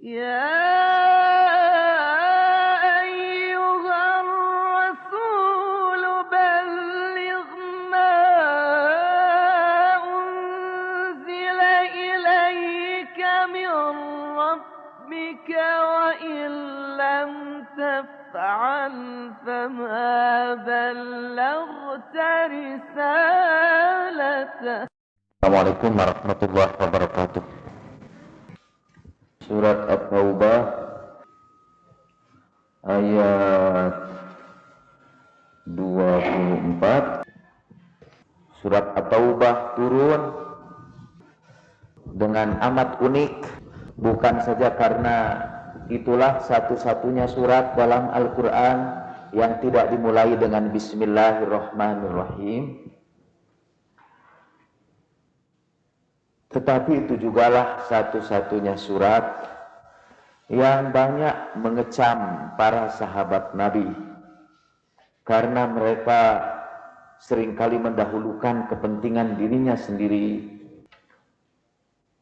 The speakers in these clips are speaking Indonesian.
يا أيها الرسول بلغ ما أنزل إليك من ربك وإن لم تفعل فما بلغت رسالته. Assalamualaikum warahmatullahi wabarakatuh. Surat At-Taubah ayat 24. Surat At-Taubah turun dengan amat unik, bukan saja karena itulah satu-satunya surat dalam Al-Quran yang tidak dimulai dengan Bismillahirrahmanirrahim, tetapi itu jugalah satu-satunya surat yang banyak mengecam para sahabat Nabi, karena mereka seringkali mendahulukan kepentingan dirinya sendiri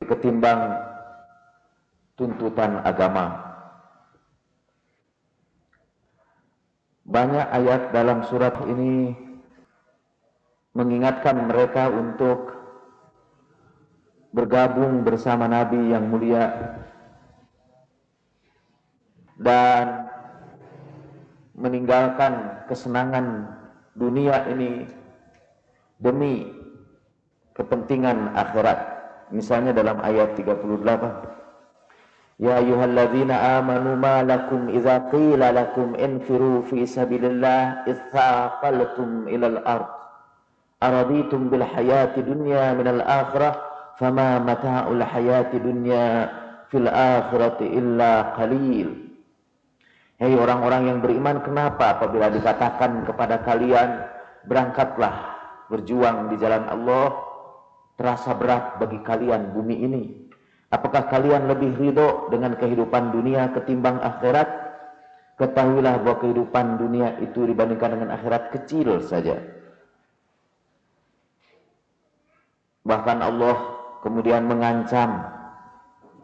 ketimbang tuntutan agama. Banyak ayat dalam surat ini mengingatkan mereka untuk bergabung bersama Nabi yang mulia dan meninggalkan kesenangan dunia ini demi kepentingan akhirat. Misalnya dalam ayat 38, Ya ayyuhalladzina amanu ma lakum idza qila lakum infiru fi sabilillah itsaqaltum ilal ard araditum bil hayati dunya minal akhirah fama mata'ul hayati dunya fil akhirati illa qalil. Hei orang-orang yang beriman, kenapa apabila dikatakan kepada kalian berangkatlah berjuang di jalan Allah, terasa berat bagi kalian bumi ini? Apakah kalian lebih ridho dengan kehidupan dunia ketimbang akhirat? Ketahuilah bahwa kehidupan dunia itu dibandingkan dengan akhirat kecil saja. Bahkan Allah kemudian mengancam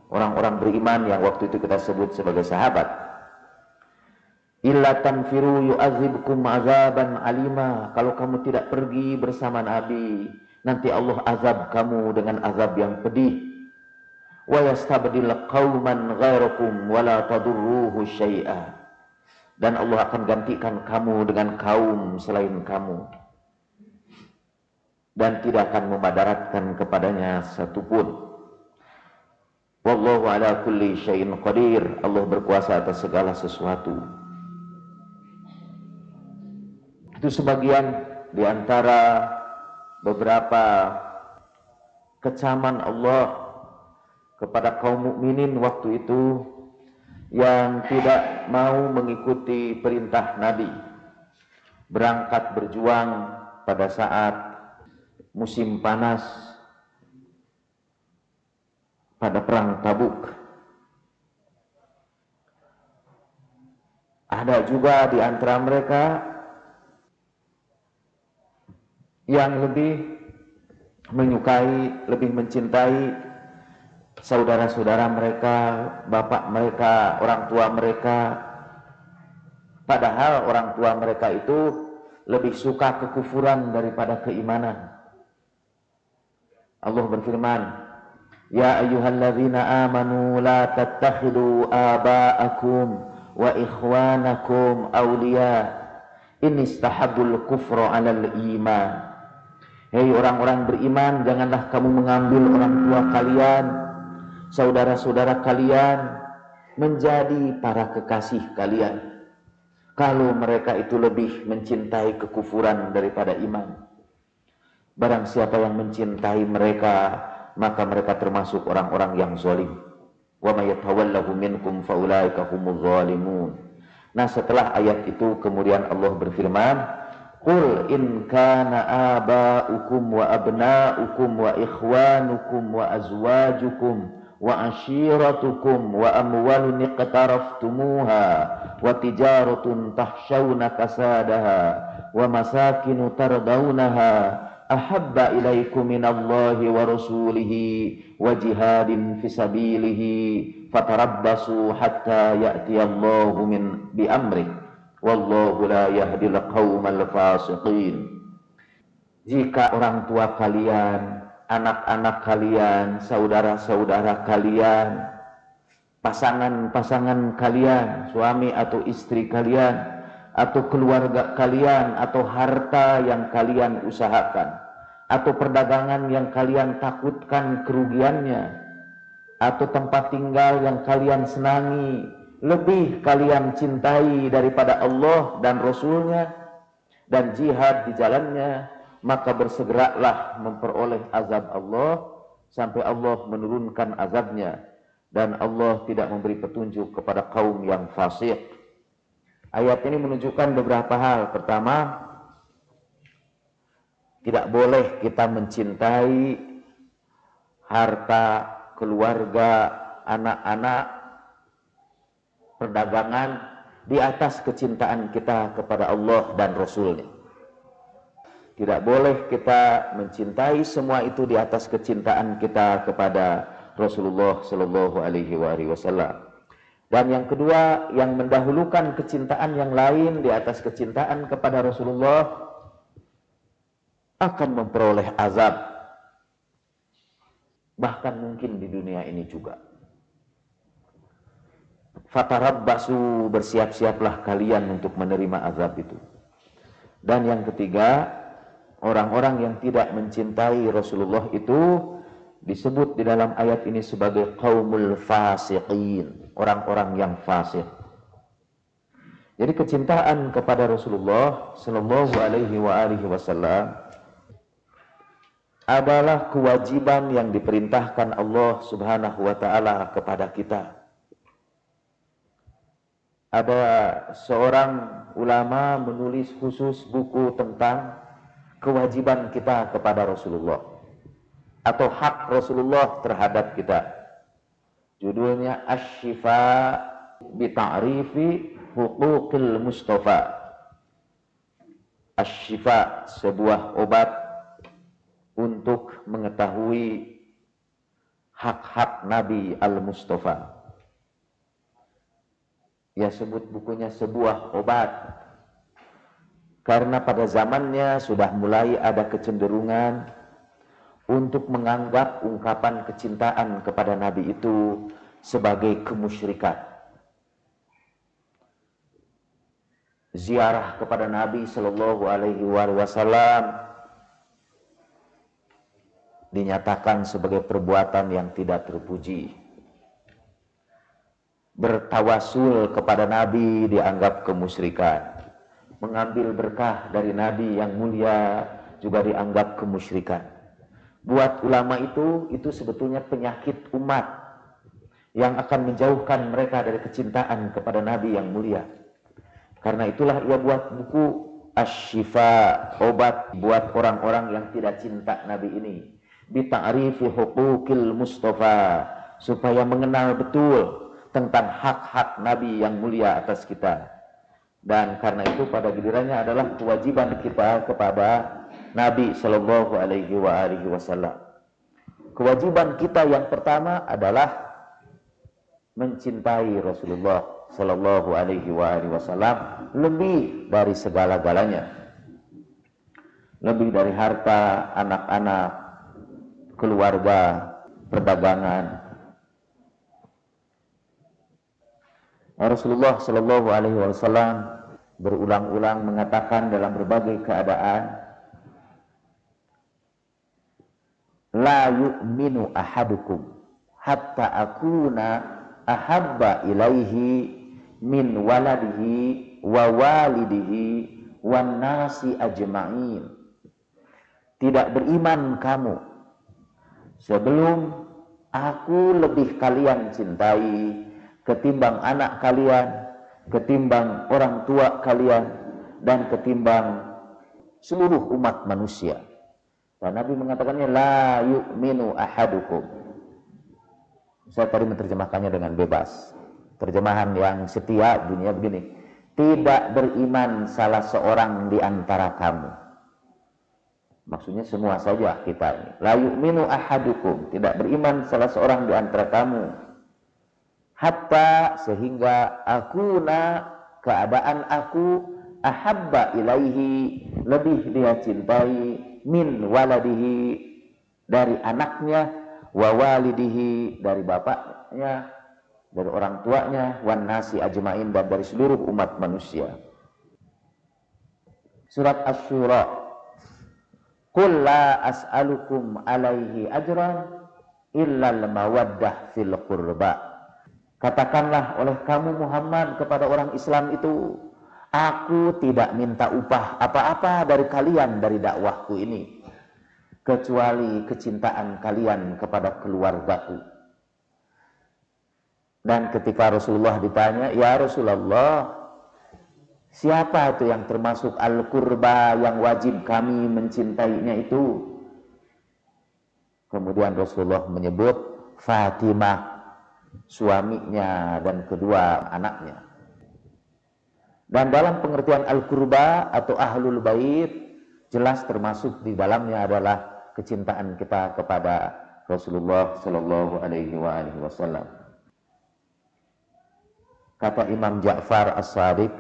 orang-orang beriman yang waktu itu kita sebut sebagai sahabat. Illa tanfiru yu'adzibkum azaban alima. Kalau kamu tidak pergi bersama Nabi, nanti Allah azab kamu dengan azab yang pedih. Wa yastabdil qauman ghairakum wa la tadurruhu syai'a. Dan Allah akan gantikan kamu dengan kaum selain kamu, dan tidak akan memadaratkan kepadanya satupun. Wallahu ala kulli syai'in qadir. Allah berkuasa atas segala sesuatu. Itu sebagian di antara beberapa kecaman Allah kepada kaum mukminin waktu itu yang tidak mau mengikuti perintah Nabi berangkat berjuang pada saat musim panas pada perang Tabuk. Ada juga di antara mereka yang lebih menyukai, lebih mencintai saudara-saudara mereka, bapak mereka, orang tua mereka, padahal orang tua mereka itu lebih suka kekufuran daripada keimanan. Allah berfirman, Ya ayyuhalladzina amanu la tattakhidu aba'akum wa ikhwanakum awliya in istahabbul kufra 'alal iman. Hei orang-orang beriman, janganlah kamu mengambil orang tua kalian, saudara-saudara kalian menjadi para kekasih kalian kalau mereka itu lebih mencintai kekufuran daripada iman. Barang siapa yang mencintai mereka, maka mereka termasuk orang-orang yang zalim. Wa may yatawallahu minkum faulaika humuz zalimun. Nah, setelah ayat itu kemudian Allah berfirman, Qul in kana aba'ukum wa abna'ukum wa ikhwanukum wa azwajukum wa ashiratukum wa amwalun iqtaraftumuha wa tijaratun tahshawna kasadaha wa masakinu tardawnaha ahabba ilaikum minallahi wa rasulihi wa jihadin fisabilihi fatarabbasu hatta ya'tiyallahu bi amrih wallahu la yahdil qaumal fasiqin. Jika orang tua kalian, anak-anak kalian, saudara-saudara kalian, pasangan-pasangan kalian, suami atau istri kalian, atau keluarga kalian, atau harta yang kalian usahakan, atau perdagangan yang kalian takutkan kerugiannya, atau tempat tinggal yang kalian senangi, lebih kalian cintai daripada Allah dan Rasulnya, dan jihad di jalannya, maka bersegeralah memperoleh azab Allah sampai Allah menurunkan azabnya, dan Allah tidak memberi petunjuk kepada kaum yang fasik. Ayat ini menunjukkan beberapa hal. Pertama, tidak boleh kita mencintai harta, keluarga, anak-anak, perdagangan di atas kecintaan kita kepada Allah dan Rasulnya. Tidak boleh kita mencintai semua itu di atas kecintaan kita kepada Rasulullah Shallallahu Alaihi Wasallam. Dan yang kedua, yang mendahulukan kecintaan yang lain di atas kecintaan kepada Rasulullah akan memperoleh azab, bahkan mungkin di dunia ini juga. Fatarabbasu, bersiap-siaplah kalian untuk menerima azab itu. Dan yang ketiga, orang-orang yang tidak mencintai Rasulullah itu disebut di dalam ayat ini sebagai qaumul fasiqin, orang-orang yang fasik. Jadi kecintaan kepada Rasulullah Sallallahu Alaihi Wasallam adalah kewajiban yang diperintahkan Allah Subhanahu Wa Taala kepada kita. Ada seorang ulama menulis khusus buku tentang kewajiban kita kepada Rasulullah atau hak Rasulullah terhadap kita. Judulnya Asy-Syifa bi Ta'rifi Huquqil Mustafa. Asy-Syifa, sebuah obat untuk mengetahui hak-hak Nabi Al-Mustafa. Ya, sebut bukunya sebuah obat karena pada zamannya sudah mulai ada kecenderungan untuk menganggap ungkapan kecintaan kepada Nabi itu sebagai kemusyrikan. Ziarah kepada Nabi Sallallahu Alaihi Wasallam dinyatakan sebagai perbuatan yang tidak terpuji. Bertawasul kepada Nabi dianggap kemusyrikan. Mengambil berkah dari Nabi yang mulia juga dianggap kemusyrikan. Buat ulama itu sebetulnya penyakit umat yang akan menjauhkan mereka dari kecintaan kepada Nabi yang mulia. Karena itulah ia buat buku Asy-Syifa, obat buat orang-orang yang tidak cinta Nabi ini, bi ta'rifi huquqil Mustafa, supaya mengenal betul tentang hak-hak Nabi yang mulia atas kita. Dan karena itu pada gilirannya adalah kewajiban kita kepada Nabi Sallallahu Alaihi Wasallam. Kewajiban kita yang pertama adalah mencintai Rasulullah Sallallahu Alaihi Wasallam lebih dari segala-galanya, lebih dari harta, anak-anak, keluarga, perdagangan. Rasulullah Sallallahu Alaihi Wasallam berulang-ulang mengatakan dalam berbagai keadaan, la yu'minu ahadukum hatta akuna ahabba ilaihi min waladihi wa walidihi wan nasi ajma'in. Tidak beriman kamu sebelum aku lebih kalian cintai ketimbang anak kalian, ketimbang orang tua kalian, dan ketimbang seluruh umat manusia. Dan Nabi mengatakannya la yu'minu ahadukum. Saya tadi menerjemahkannya dengan bebas. Terjemahan yang setia dunia begini, tidak beriman salah seorang di antara kamu. Maksudnya semua saja kita ini. La yu'minu ahadukum, tidak beriman salah seorang di antara kamu hatta sehingga akuna keadaan aku ahabba ilaihi lebih dia cintai min waladihi dari anaknya wa walidihi dari bapaknya dari orang tuanya wan nasi ajmain dan dari seluruh umat manusia. Surat Asy-Syura, qul la as'alukum alaihi ajran illal mawaddah fil qurba. Katakanlah oleh kamu Muhammad kepada orang Islam itu, aku tidak minta upah apa-apa dari kalian dari dakwahku ini, kecuali kecintaan kalian kepada keluargaku. Dan ketika Rasulullah ditanya, ya Rasulullah, siapa itu yang termasuk al-qurba yang wajib kami mencintainya itu? Kemudian Rasulullah menyebut Fatimah, suaminya dan kedua anaknya. Dan dalam pengertian al-qurba atau ahlul bait, jelas termasuk di dalamnya adalah kecintaan kita kepada Rasulullah sallallahu alaihi wasallam. Kata Imam Ja'far As-Shadiq,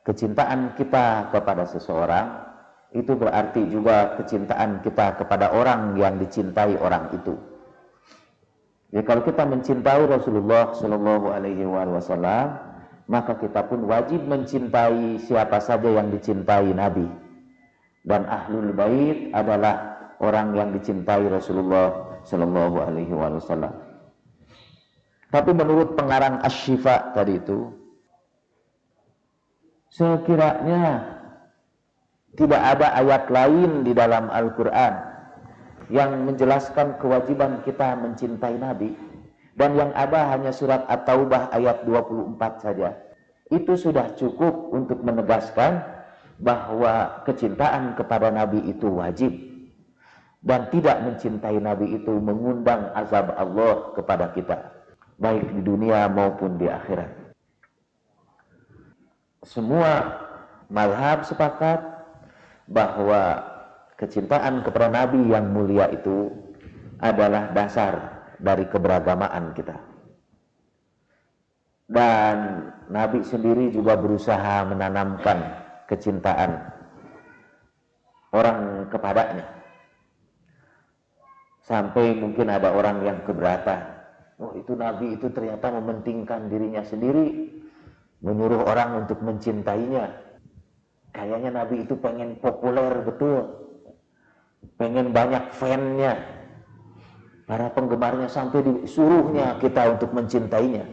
kecintaan kita kepada seseorang itu berarti juga kecintaan kita kepada orang yang dicintai orang itu. Jadi kalau kita mencintai Rasulullah sallallahu alaihi wasallam, maka kita pun wajib mencintai siapa saja yang dicintai Nabi. Dan ahlul bait adalah orang yang dicintai Rasulullah sallallahu alaihi wasallam. Tapi menurut pengarang Asy-Syifa tadi itu, sekiranya tidak ada ayat lain di dalam Al-Quran yang menjelaskan kewajiban kita mencintai Nabi, dan yang ada hanya surat At-Taubah ayat 24 saja, itu sudah cukup untuk menegaskan bahwa kecintaan kepada Nabi itu wajib, dan tidak mencintai Nabi itu mengundang azab Allah kepada kita, baik di dunia maupun di akhirat. Semua mazhab sepakat bahwa kecintaan kepada Nabi yang mulia itu adalah dasar dari keberagamaan kita. Dan Nabi sendiri juga berusaha menanamkan kecintaan orang kepadanya. Sampai mungkin ada orang yang keberatan, oh itu Nabi itu ternyata mementingkan dirinya sendiri, menyuruh orang untuk mencintainya. Kayaknya Nabi itu pengen populer betul, pengen banyak fan-nya, para penggemarnya, sampai disuruhnya kita untuk mencintainya.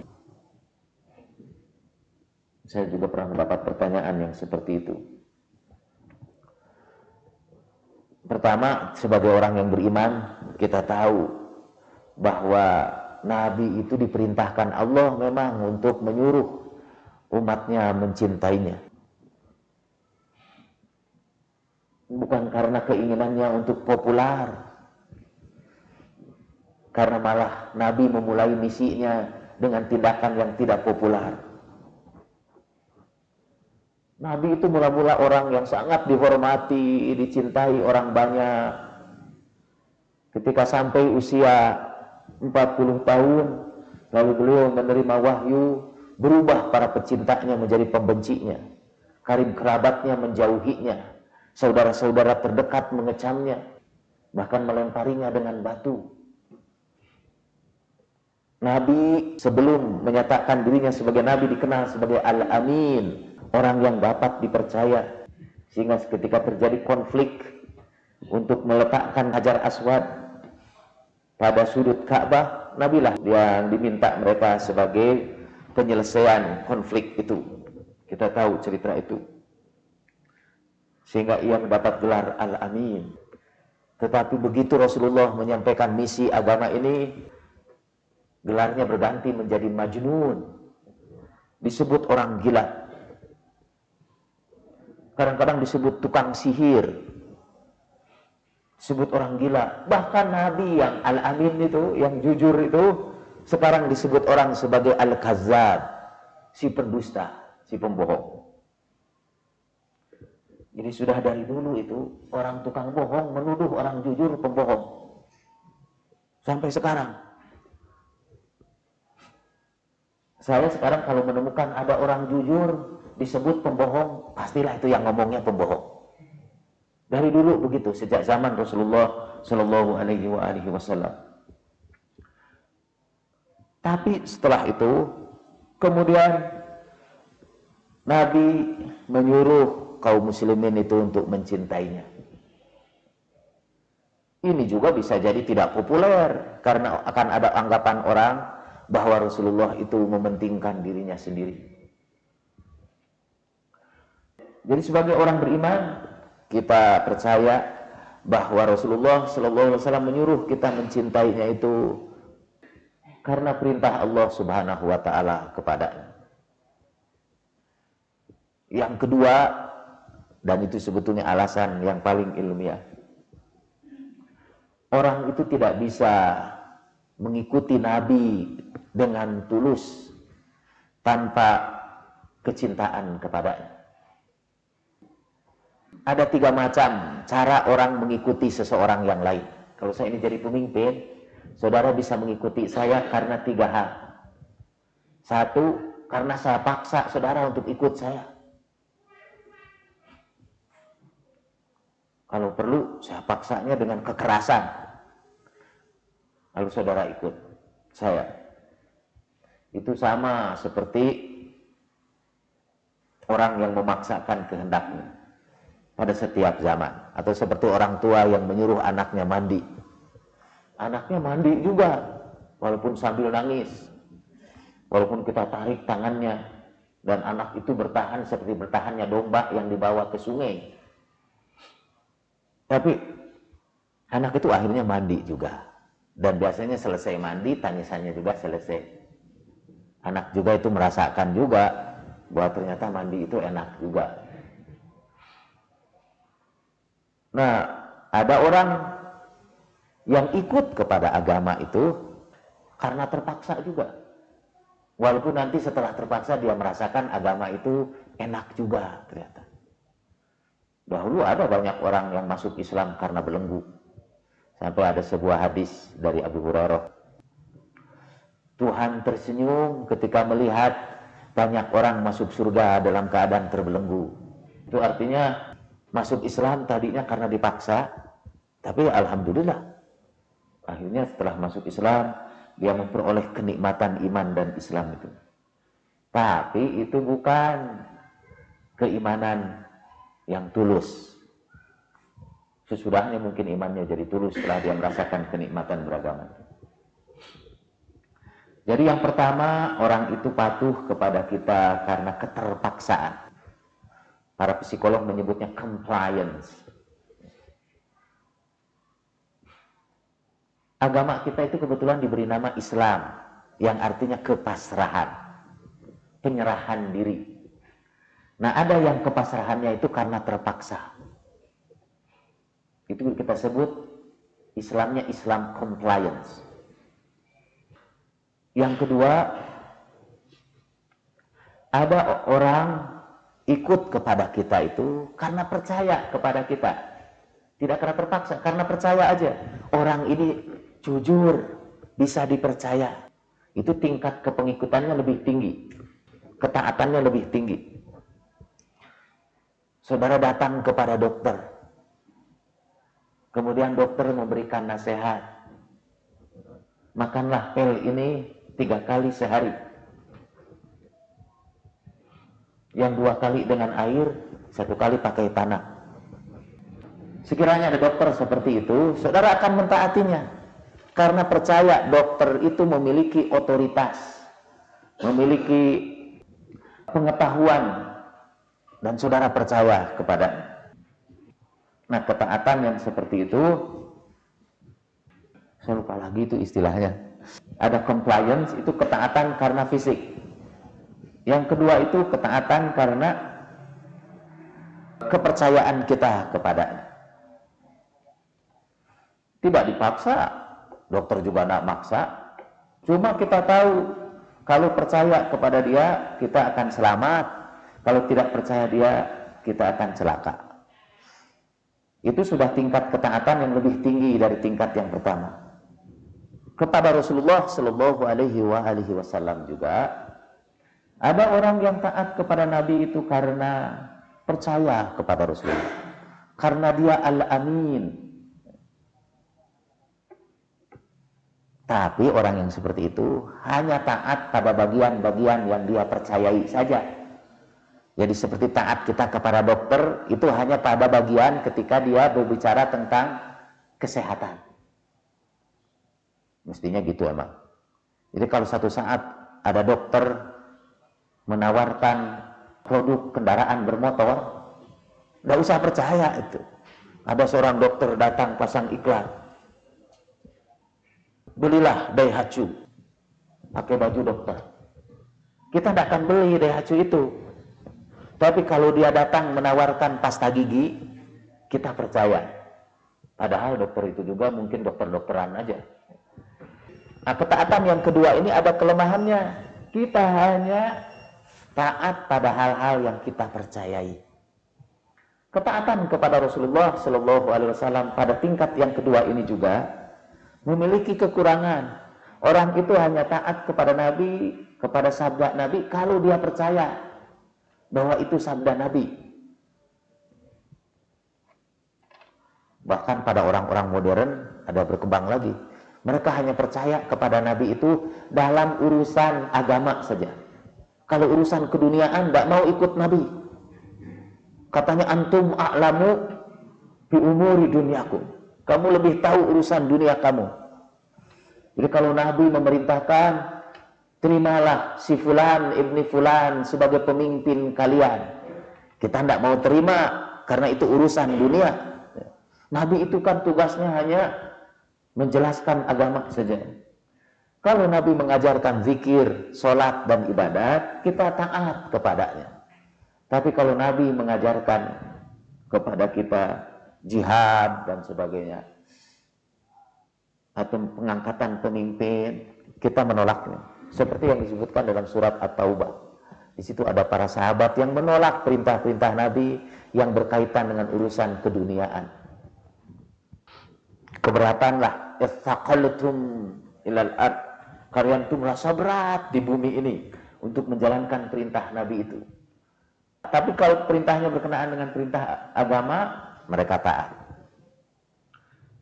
Saya juga pernah mendapat pertanyaan yang seperti itu. Pertama, sebagai orang yang beriman, kita tahu bahwa Nabi itu diperintahkan Allah memang untuk menyuruh umatnya mencintainya. Bukan karena keinginannya untuk populer, karena malah Nabi memulai misinya dengan tindakan yang tidak populer. Nabi itu mula-mula orang yang sangat dihormati, dicintai orang banyak. Ketika sampai usia 40 tahun, lalu beliau menerima wahyu, berubah para pecintanya menjadi pembencinya, karib kerabatnya menjauhinya, saudara-saudara terdekat mengecamnya, bahkan melemparinya dengan batu. Nabi sebelum menyatakan dirinya sebagai Nabi dikenal sebagai Al-Amin, orang yang dapat dipercaya. Sehingga ketika terjadi konflik untuk meletakkan Hajar Aswad pada sudut Ka'bah, Nabi lah yang diminta mereka sebagai penyelesaian konflik itu. Kita tahu cerita itu. Sehingga ia mendapat gelar Al-Amin. Tetapi begitu Rasulullah menyampaikan misi agama ini, gelarnya berganti menjadi Majnun, disebut orang gila. Kadang-kadang disebut tukang sihir, disebut orang gila. Bahkan Nabi yang Al-Amin itu, yang jujur itu, sekarang disebut orang sebagai Al-Kazzab, si pendusta, si pembohong. Jadi sudah dari dulu itu orang tukang bohong menuduh orang jujur pembohong. Sampai sekarang. Saya sekarang kalau menemukan ada orang jujur disebut pembohong, pastilah itu yang ngomongnya pembohong. Dari dulu begitu, sejak zaman Rasulullah Shallallahu Alaihi Wasallam. Tapi setelah itu, kemudian Nabi menyuruh kaum muslimin itu untuk mencintainya. Ini juga bisa jadi tidak populer, karena akan ada anggapan orang bahwa Rasulullah itu mementingkan dirinya sendiri. Jadi sebagai orang beriman, kita percaya bahwa Rasulullah Shallallahu Alaihi Wasallam menyuruh kita mencintainya itu karena perintah Allah Subhanahu Wa Taala kepadanya. Yang kedua, dan itu sebetulnya alasan yang paling ilmiah, orang itu tidak bisa mengikuti Nabi dengan tulus tanpa kecintaan kepadanya. Ada 3 macam cara orang mengikuti seseorang yang lain. Kalau saya ini jadi pemimpin, saudara bisa mengikuti saya karena 3 hal. 1, karena saya paksa saudara untuk ikut saya. Kalau perlu, saya paksanya dengan kekerasan. Lalu saudara ikut saya. Itu sama seperti orang yang memaksakan kehendaknya pada setiap zaman. Atau seperti orang tua yang menyuruh anaknya mandi. Anaknya mandi juga, walaupun sambil nangis. Walaupun kita tarik tangannya, dan anak itu bertahan seperti bertahannya domba yang dibawa ke sungai. Tapi anak itu akhirnya mandi juga. Dan biasanya selesai mandi, tangisannya juga selesai. Anak juga itu merasakan juga bahwa ternyata mandi itu enak juga. Nah, ada orang yang ikut kepada agama itu karena terpaksa juga. Walaupun nanti setelah terpaksa dia merasakan agama itu enak juga ternyata. Dahulu ada banyak orang yang masuk Islam karena belenggu. Sampai ada sebuah hadis dari Abu Hurairah. Tuhan tersenyum ketika melihat banyak orang masuk surga dalam keadaan terbelenggu. Itu artinya masuk Islam tadinya karena dipaksa, tapi alhamdulillah akhirnya setelah masuk Islam dia memperoleh kenikmatan iman dan Islam itu. Tapi itu bukan keimanan yang tulus. Sesudahnya mungkin imannya jadi tulus setelah dia merasakan kenikmatan beragama. Jadi yang pertama, orang itu patuh kepada kita karena keterpaksaan. Para psikolog menyebutnya compliance. Agama kita itu kebetulan diberi nama Islam, yang artinya kepasrahan, penyerahan diri. Nah, ada yang kepasrahannya itu karena terpaksa. Itu kita sebut Islamnya Islam compliance. Yang kedua, ada orang ikut kepada kita itu karena percaya kepada kita. Tidak karena terpaksa, karena percaya aja. Orang ini jujur, bisa dipercaya. Itu tingkat kepengikutannya lebih tinggi. Ketaatannya lebih tinggi. Saudara datang kepada dokter. Kemudian dokter memberikan nasihat. Makanlah pil ini 3 kali sehari. Yang 2 kali dengan air, 1 kali pakai tanah. Sekiranya ada dokter seperti itu, saudara akan mentaatinya. Karena percaya dokter itu memiliki otoritas, memiliki pengetahuan, dan saudara percaya kepadanya. Nah, ketaatan yang seperti itu, saya lupa lagi itu istilahnya. Ada compliance, itu ketaatan karena fisik. Yang kedua itu ketaatan karena kepercayaan kita kepadanya. Tidak dipaksa, dokter juga tidak maksa. Cuma kita tahu, kalau percaya kepada dia, kita akan selamat. Kalau tidak percaya dia, kita akan celaka. Itu sudah tingkat ketaatan yang lebih tinggi dari tingkat yang pertama. Kepada Rasulullah Shallallahu Alaihi Wasallam juga Ada orang yang taat kepada Nabi itu karena percaya kepada Rasulullah, karena dia al-amin. Tapi orang yang seperti itu hanya taat pada bagian-bagian yang dia percayai saja. Jadi seperti taat kita kepada dokter itu hanya pada bagian ketika dia berbicara tentang kesehatan. Mestinya gitu emang. Jadi kalau satu saat ada dokter menawarkan produk kendaraan bermotor, nggak usah percaya itu. Ada seorang dokter datang pasang iklan, belilah Daihatsu, pakai baju dokter. Kita tidak akan beli Daihatsu itu. Tapi kalau dia datang menawarkan pasta gigi, kita percaya. Padahal dokter itu juga mungkin dokter-dokteran aja. Nah, ketaatan yang kedua ini ada kelemahannya. Kita hanya taat pada hal-hal yang kita percayai. Ketaatan kepada Rasulullah Shallallahu Alaihi Wasallam pada tingkat yang kedua ini juga memiliki kekurangan. Orang itu hanya taat kepada Nabi, kepada sabda Nabi kalau dia percaya bahwa itu sabda Nabi. Bahkan pada orang-orang modern ada berkembang lagi. Mereka hanya percaya kepada Nabi itu dalam urusan agama saja. Kalau urusan keduniaan tidak mau ikut Nabi. Katanya antum a'lamu bi umuri dunyakum. Kamu lebih tahu urusan dunia kamu. Jadi kalau Nabi memerintahkan, terimalah si fulan ibni fulan sebagai pemimpin kalian. Kita tidak mau terima karena itu urusan dunia. Nabi itu kan tugasnya hanya menjelaskan agama saja. Kalau Nabi mengajarkan zikir, sholat, dan ibadat, kita taat kepadanya. Tapi kalau Nabi mengajarkan kepada kita jihad dan sebagainya, atau pengangkatan pemimpin, kita menolaknya. Seperti yang disebutkan dalam surat At-Taubah. Di situ ada para sahabat yang menolak perintah-perintah Nabi yang berkaitan dengan urusan keduniaan. Keberatanlah, itsaqaltum ilal ard. Kalian itu merasa berat di bumi ini untuk menjalankan perintah Nabi itu. Tapi kalau perintahnya berkenaan dengan perintah agama, mereka taat.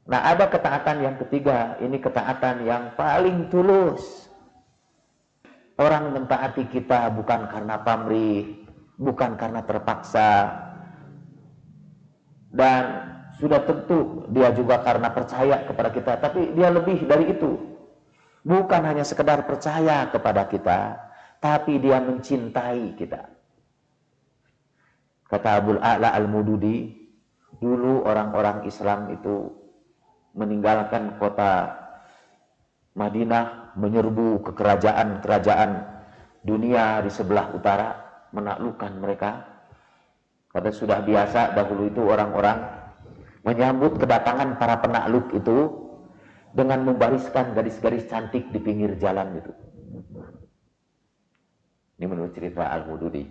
Nah, ada ketaatan yang ketiga, ini ketaatan yang paling tulus. Orang mentaati kita bukan karena pamrih, bukan karena terpaksa, dan sudah tentu dia juga karena percaya kepada kita, tapi dia lebih dari itu. Bukan hanya sekedar percaya kepada kita, tapi dia mencintai kita. Kata Abul A'la Al-Mududi, dulu orang-orang Islam itu meninggalkan kota Madinah, menyerbu ke kerajaan-kerajaan dunia di sebelah utara, menaklukkan mereka. Karena sudah biasa dahulu itu orang-orang menyambut kedatangan para penakluk itu dengan membariskan garis-garis cantik di pinggir jalan itu. Ini menurut cerita Al-Mududi.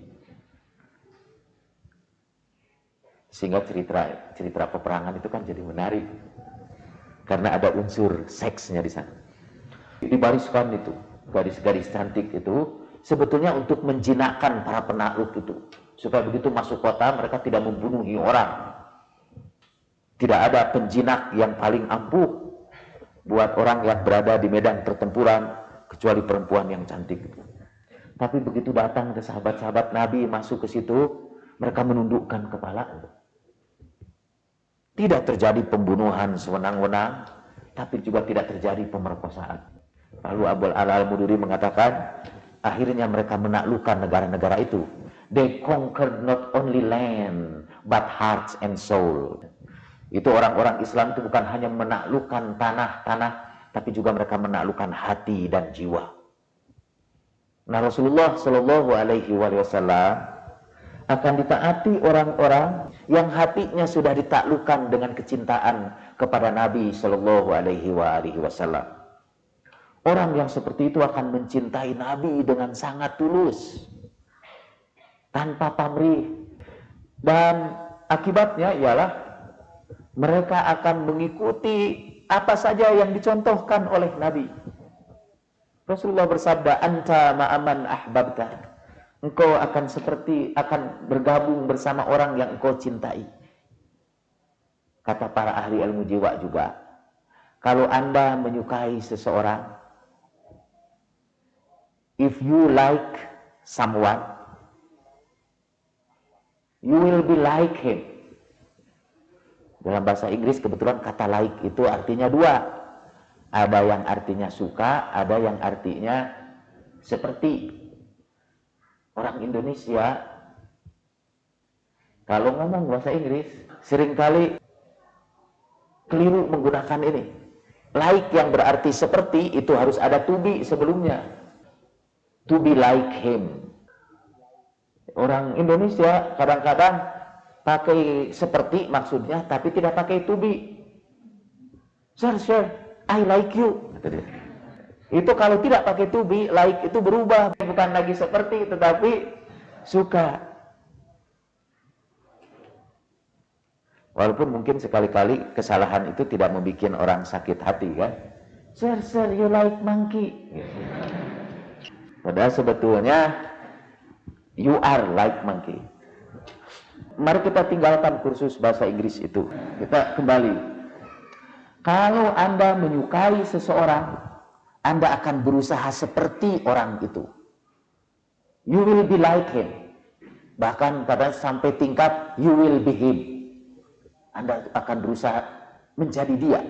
Sehingga cerita peperangan itu kan jadi menarik. Karena ada unsur seksnya di sana. Dibariskan itu, garis-garis cantik itu, sebetulnya untuk menjinakkan para penakluk itu. Supaya begitu masuk kota, mereka tidak membunuhi orang. Tidak ada penjinak yang paling ampuh buat orang yang berada di medan pertempuran, kecuali perempuan yang cantik itu. Tapi begitu datang ke sahabat-sahabat Nabi masuk ke situ, mereka menundukkan kepala. Tidak terjadi pembunuhan sewenang-wenang, tapi juga tidak terjadi pemerkosaan. Lalu Abul A'la Al-Mududi mengatakan, akhirnya mereka menaklukkan negara-negara itu. They conquered not only land, but hearts and soul. Itu orang-orang Islam itu bukan hanya menaklukkan tanah-tanah, tapi juga mereka menaklukkan hati dan jiwa. Nah, Rasulullah Shallallahu Alaihi Wasallam akan ditaati orang-orang yang hatinya sudah ditaklukkan dengan kecintaan kepada Nabi Shallallahu Alaihi Wasallam. Orang yang seperti itu akan mencintai Nabi dengan sangat tulus, tanpa pamrih, dan akibatnya ialah mereka akan mengikuti apa saja yang dicontohkan oleh Nabi. Rasulullah bersabda, anta ma'aman ahbabta. engkau akan bergabung bersama orang yang engkau cintai. Kata para ahli ilmu jiwa juga, kalau Anda menyukai seseorang, if you like someone, you will be like him. Dalam bahasa Inggris kebetulan kata like itu artinya dua. Ada yang artinya suka, ada yang artinya seperti. Orang Indonesia kalau ngomong bahasa Inggris seringkali keliru menggunakan ini. Like yang berarti seperti itu harus ada to be sebelumnya. To be like him. Orang Indonesia kadang-kadang pakai seperti maksudnya tapi tidak pakai to be. Sir, I like you. Itu kalau tidak pakai to be, like itu berubah. Bukan lagi seperti tetapi suka. Walaupun mungkin sekali-kali kesalahan itu tidak membuat orang sakit hati kan. Sir, you like monkey. Padahal sebetulnya you are like monkey. Mari kita tinggalkan kursus bahasa Inggris itu. Kita kembali. Kalau Anda menyukai seseorang, Anda akan berusaha seperti orang itu. You will be like him. Bahkan pada sampai tingkat you will be him. Anda akan berusaha menjadi dia.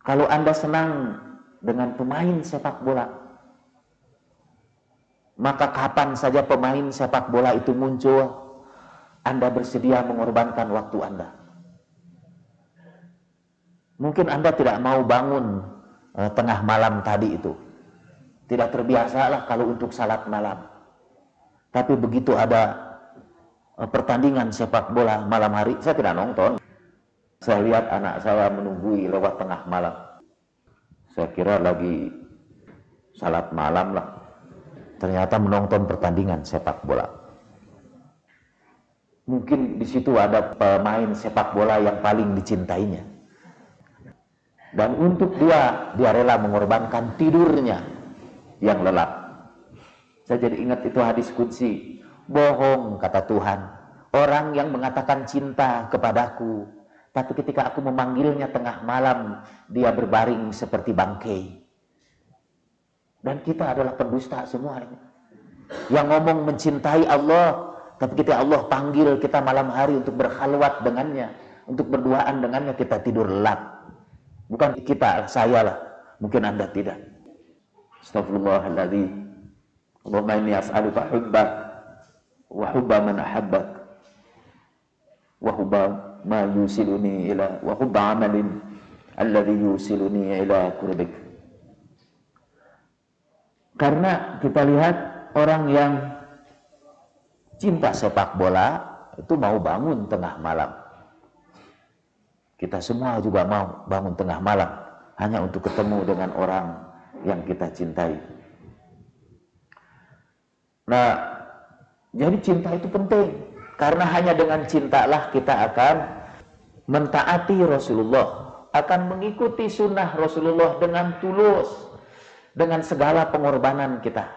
Kalau Anda senang dengan pemain sepak bola, maka kapan saja pemain sepak bola itu muncul, Anda bersedia mengorbankan waktu Anda. Mungkin Anda tidak mau bangun tengah malam tadi itu. Tidak terbiasalah kalau untuk salat malam. Tapi begitu ada pertandingan sepak bola malam hari, saya tidak nonton. Saya lihat anak saya menunggui lewat tengah malam. Saya kira lagi salat malam lah. Ternyata menonton pertandingan sepak bola. Mungkin di situ ada pemain sepak bola yang paling dicintainya. Dan untuk dia rela mengorbankan tidurnya yang lelap. Saya jadi ingat itu hadis qudsi. Bohong kata Tuhan, orang yang mengatakan cinta kepadaku, tapi ketika aku memanggilnya tengah malam, dia berbaring seperti bangkai. Dan kita adalah pendusta semua ini. Yang ngomong mencintai Allah, tapi ketika Allah panggil kita malam hari untuk berkhalwat dengannya, untuk berduaan dengannya, kita tidur lelap. Bukan kita, saya lah. Mungkin Anda tidak. Astaghfirullahaladzim. Allahumma inni as'aluka hubbak wa hubba man ahabbak wa hubba ma yusiluni ila wa hubba amalin alladhi yusiluni ila qurbik. Karena kita lihat orang yang cinta sepak bola itu mau bangun tengah malam. Kita semua juga mau bangun tengah malam hanya untuk ketemu dengan orang yang kita cintai. Nah, jadi cinta itu penting, karena hanya dengan cintalah kita akan mentaati Rasulullah, akan mengikuti sunnah Rasulullah dengan tulus, dengan segala pengorbanan kita,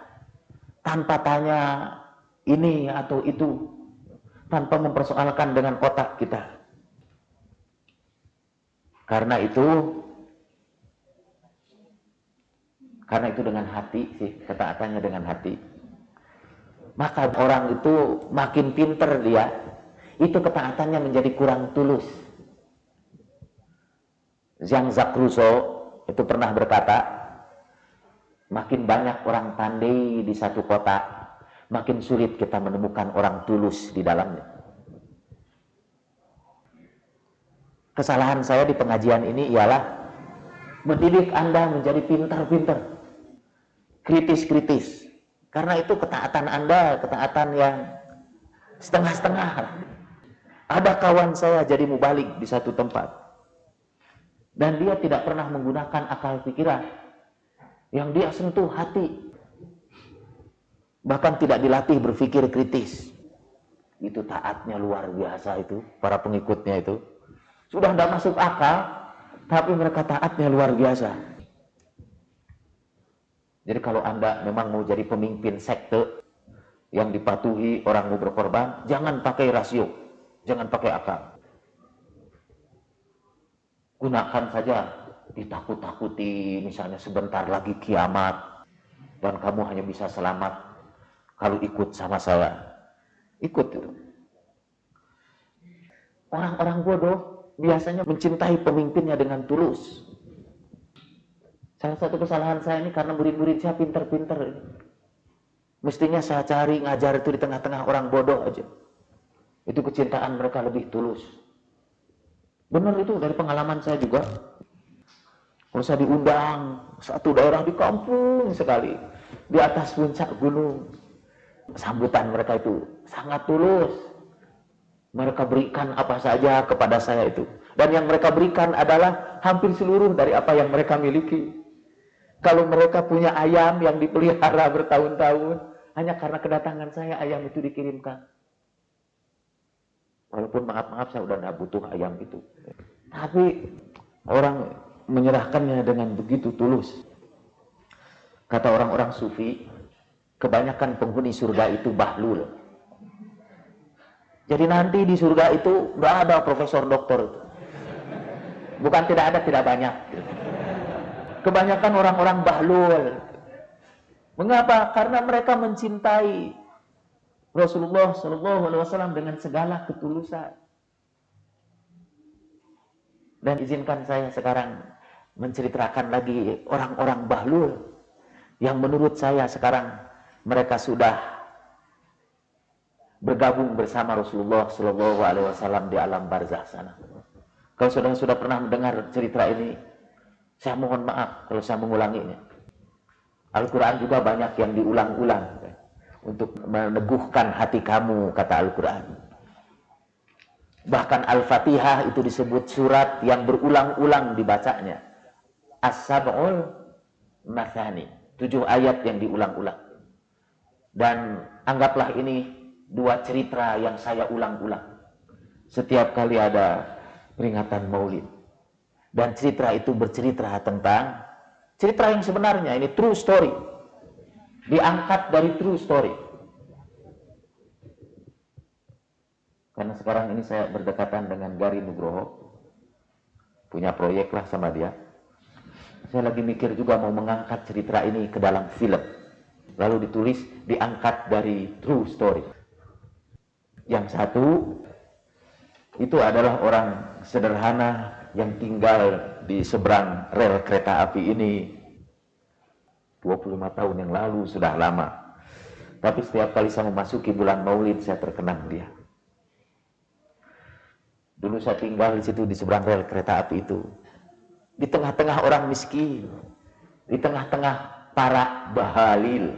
tanpa tanya ini atau itu, tanpa mempersoalkan dengan otak kita. Karena itu dengan hati sih, ketaatannya dengan hati. Maka orang itu makin pinter dia, itu ketaatannya menjadi kurang tulus. Jean-Jacques Rousseau itu pernah berkata, makin banyak orang pandai di satu kota, makin sulit kita menemukan orang tulus di dalamnya. Kesalahan saya di pengajian ini ialah mendidik Anda menjadi pintar-pintar, kritis-kritis. Karena itu ketaatan Anda, ketaatan yang setengah-setengah. Ada kawan saya jadi mubalik di satu tempat. Dan dia tidak pernah menggunakan akal pikiran. Yang dia sentuh hati. Bahkan tidak dilatih berpikir kritis. Itu taatnya luar biasa itu, para pengikutnya itu. Sudah tidak masuk akal, tapi mereka taatnya luar biasa. Jadi kalau Anda memang mau jadi pemimpin sekte yang dipatuhi, orang mau berkorban, jangan pakai rasio, jangan pakai akal. Gunakan saja ditakut-takuti, misalnya sebentar lagi kiamat dan kamu hanya bisa selamat kalau ikut sama saya. Ikut itu. Orang-orang bodoh biasanya mencintai pemimpinnya dengan tulus. Salah satu kesalahan saya ini karena murid-murid saya pinter-pinter. Mestinya saya cari ngajar itu di tengah-tengah orang bodoh aja. Itu kecintaan mereka lebih tulus. Benar itu dari pengalaman saya juga. Kalau saya diundang satu daerah di kampung sekali, di atas puncak gunung, sambutan mereka itu sangat tulus. Mereka berikan apa saja kepada saya itu. Dan yang mereka berikan adalah hampir seluruh dari apa yang mereka miliki. Kalau mereka punya ayam yang dipelihara bertahun-tahun, hanya karena kedatangan saya ayam itu dikirimkan. Walaupun maaf-maaf saya udah nggak butuh ayam itu. Tapi orang menyerahkannya dengan begitu tulus. Kata orang-orang sufi, kebanyakan penghuni surga itu bahlul. Jadi nanti di surga itu nggak ada profesor doktor. Bukan tidak ada, tidak banyak. Kebanyakan orang-orang bahlul. Mengapa? Karena mereka mencintai Rasulullah SAW dengan segala ketulusan. Dan izinkan saya sekarang menceritakan lagi orang-orang bahlul yang menurut saya sekarang mereka sudah bergabung bersama Rasulullah SAW di alam barzakh sana. Kalau sudah pernah mendengar cerita ini, saya mohon maaf kalau saya mengulanginya. Al-Quran juga banyak yang diulang-ulang untuk meneguhkan hati kamu, kata Al-Quran. Bahkan Al-Fatihah itu disebut surat yang berulang-ulang dibacanya. As-sab'ul mathani, 7 ayat yang diulang-ulang. Dan anggaplah ini 2 cerita yang saya ulang-ulang. Setiap kali ada peringatan Maulid. Dan cerita itu bercerita tentang cerita yang sebenarnya, ini true story. Diangkat dari true story. Karena sekarang ini saya berdekatan dengan Gari Nugroho. Punya proyek lah sama dia. Saya lagi mikir juga mau mengangkat cerita ini ke dalam film. Lalu ditulis, diangkat dari true story. Yang satu, itu adalah orang sederhana yang tinggal di seberang rel kereta api ini 25 tahun yang lalu, sudah lama. Tapi setiap kali saya memasuki bulan Maulid, saya terkenang dia. Dulu saya tinggal di situ di seberang rel kereta api itu. Di tengah-tengah orang miskin, di tengah-tengah para bahalil.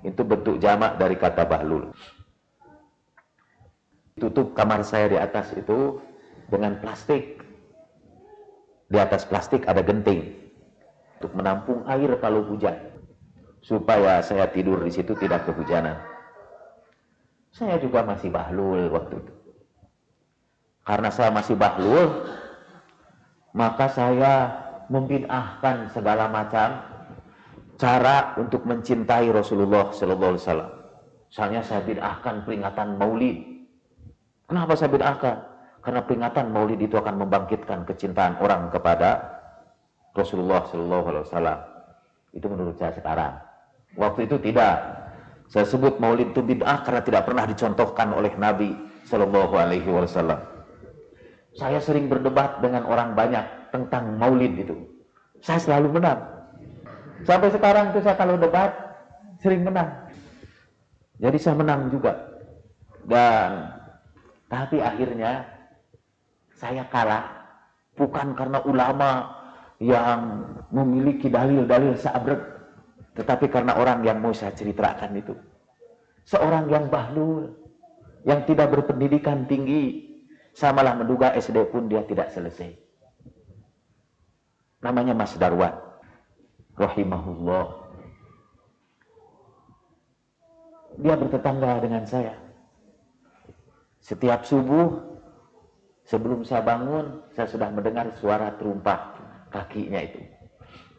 Itu bentuk jamak dari kata bahlul. Tutup kamar saya di atas itu dengan plastik. Di atas plastik ada genting untuk menampung air kalau hujan, supaya saya tidur di situ tidak kehujanan. Saya juga masih bahlul waktu itu. Karena saya masih bahlul, maka saya membid'ahkan segala macam cara untuk mencintai Rasulullah SAW. Misalnya saya bid'ahkan peringatan Maulid. Kenapa saya bid'ahkan? Karena peringatan Maulid itu akan membangkitkan kecintaan orang kepada Rasulullah SAW. Itu menurut saya sekarang. Waktu itu tidak. Saya sebut Maulid itu bid'ah karena tidak pernah dicontohkan oleh Nabi SAW. Saya sering berdebat dengan orang banyak tentang Maulid itu. Saya selalu menang. Sampai sekarang itu saya kalau debat sering menang. Jadi saya menang juga. Tapi akhirnya saya kalah bukan karena ulama yang memiliki dalil-dalil sabrek, tetapi karena orang yang mau saya ceritakan itu. Seorang yang bahlul, yang tidak berpendidikan tinggi, saya malah menduga SD pun dia tidak selesai. Namanya Mas Darwan, rahimahullah. Dia bertetangga dengan saya. Setiap subuh, sebelum saya bangun, saya sudah mendengar suara terumpah kakinya itu.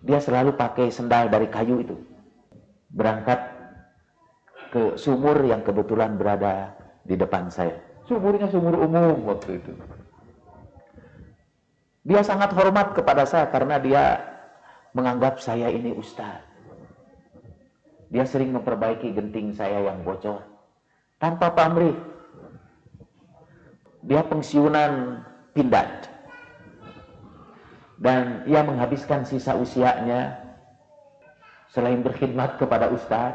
Dia selalu pakai sendal dari kayu itu. berangkat ke sumur yang kebetulan berada di depan saya. Sumurnya sumur umum waktu itu. Dia sangat hormat kepada saya karena dia menganggap saya ini ustaz. Dia sering memperbaiki genting saya yang bocor tanpa pamrih. Dia pensiunan pindad dan ia menghabiskan sisa usianya selain berkhidmat kepada ustaz,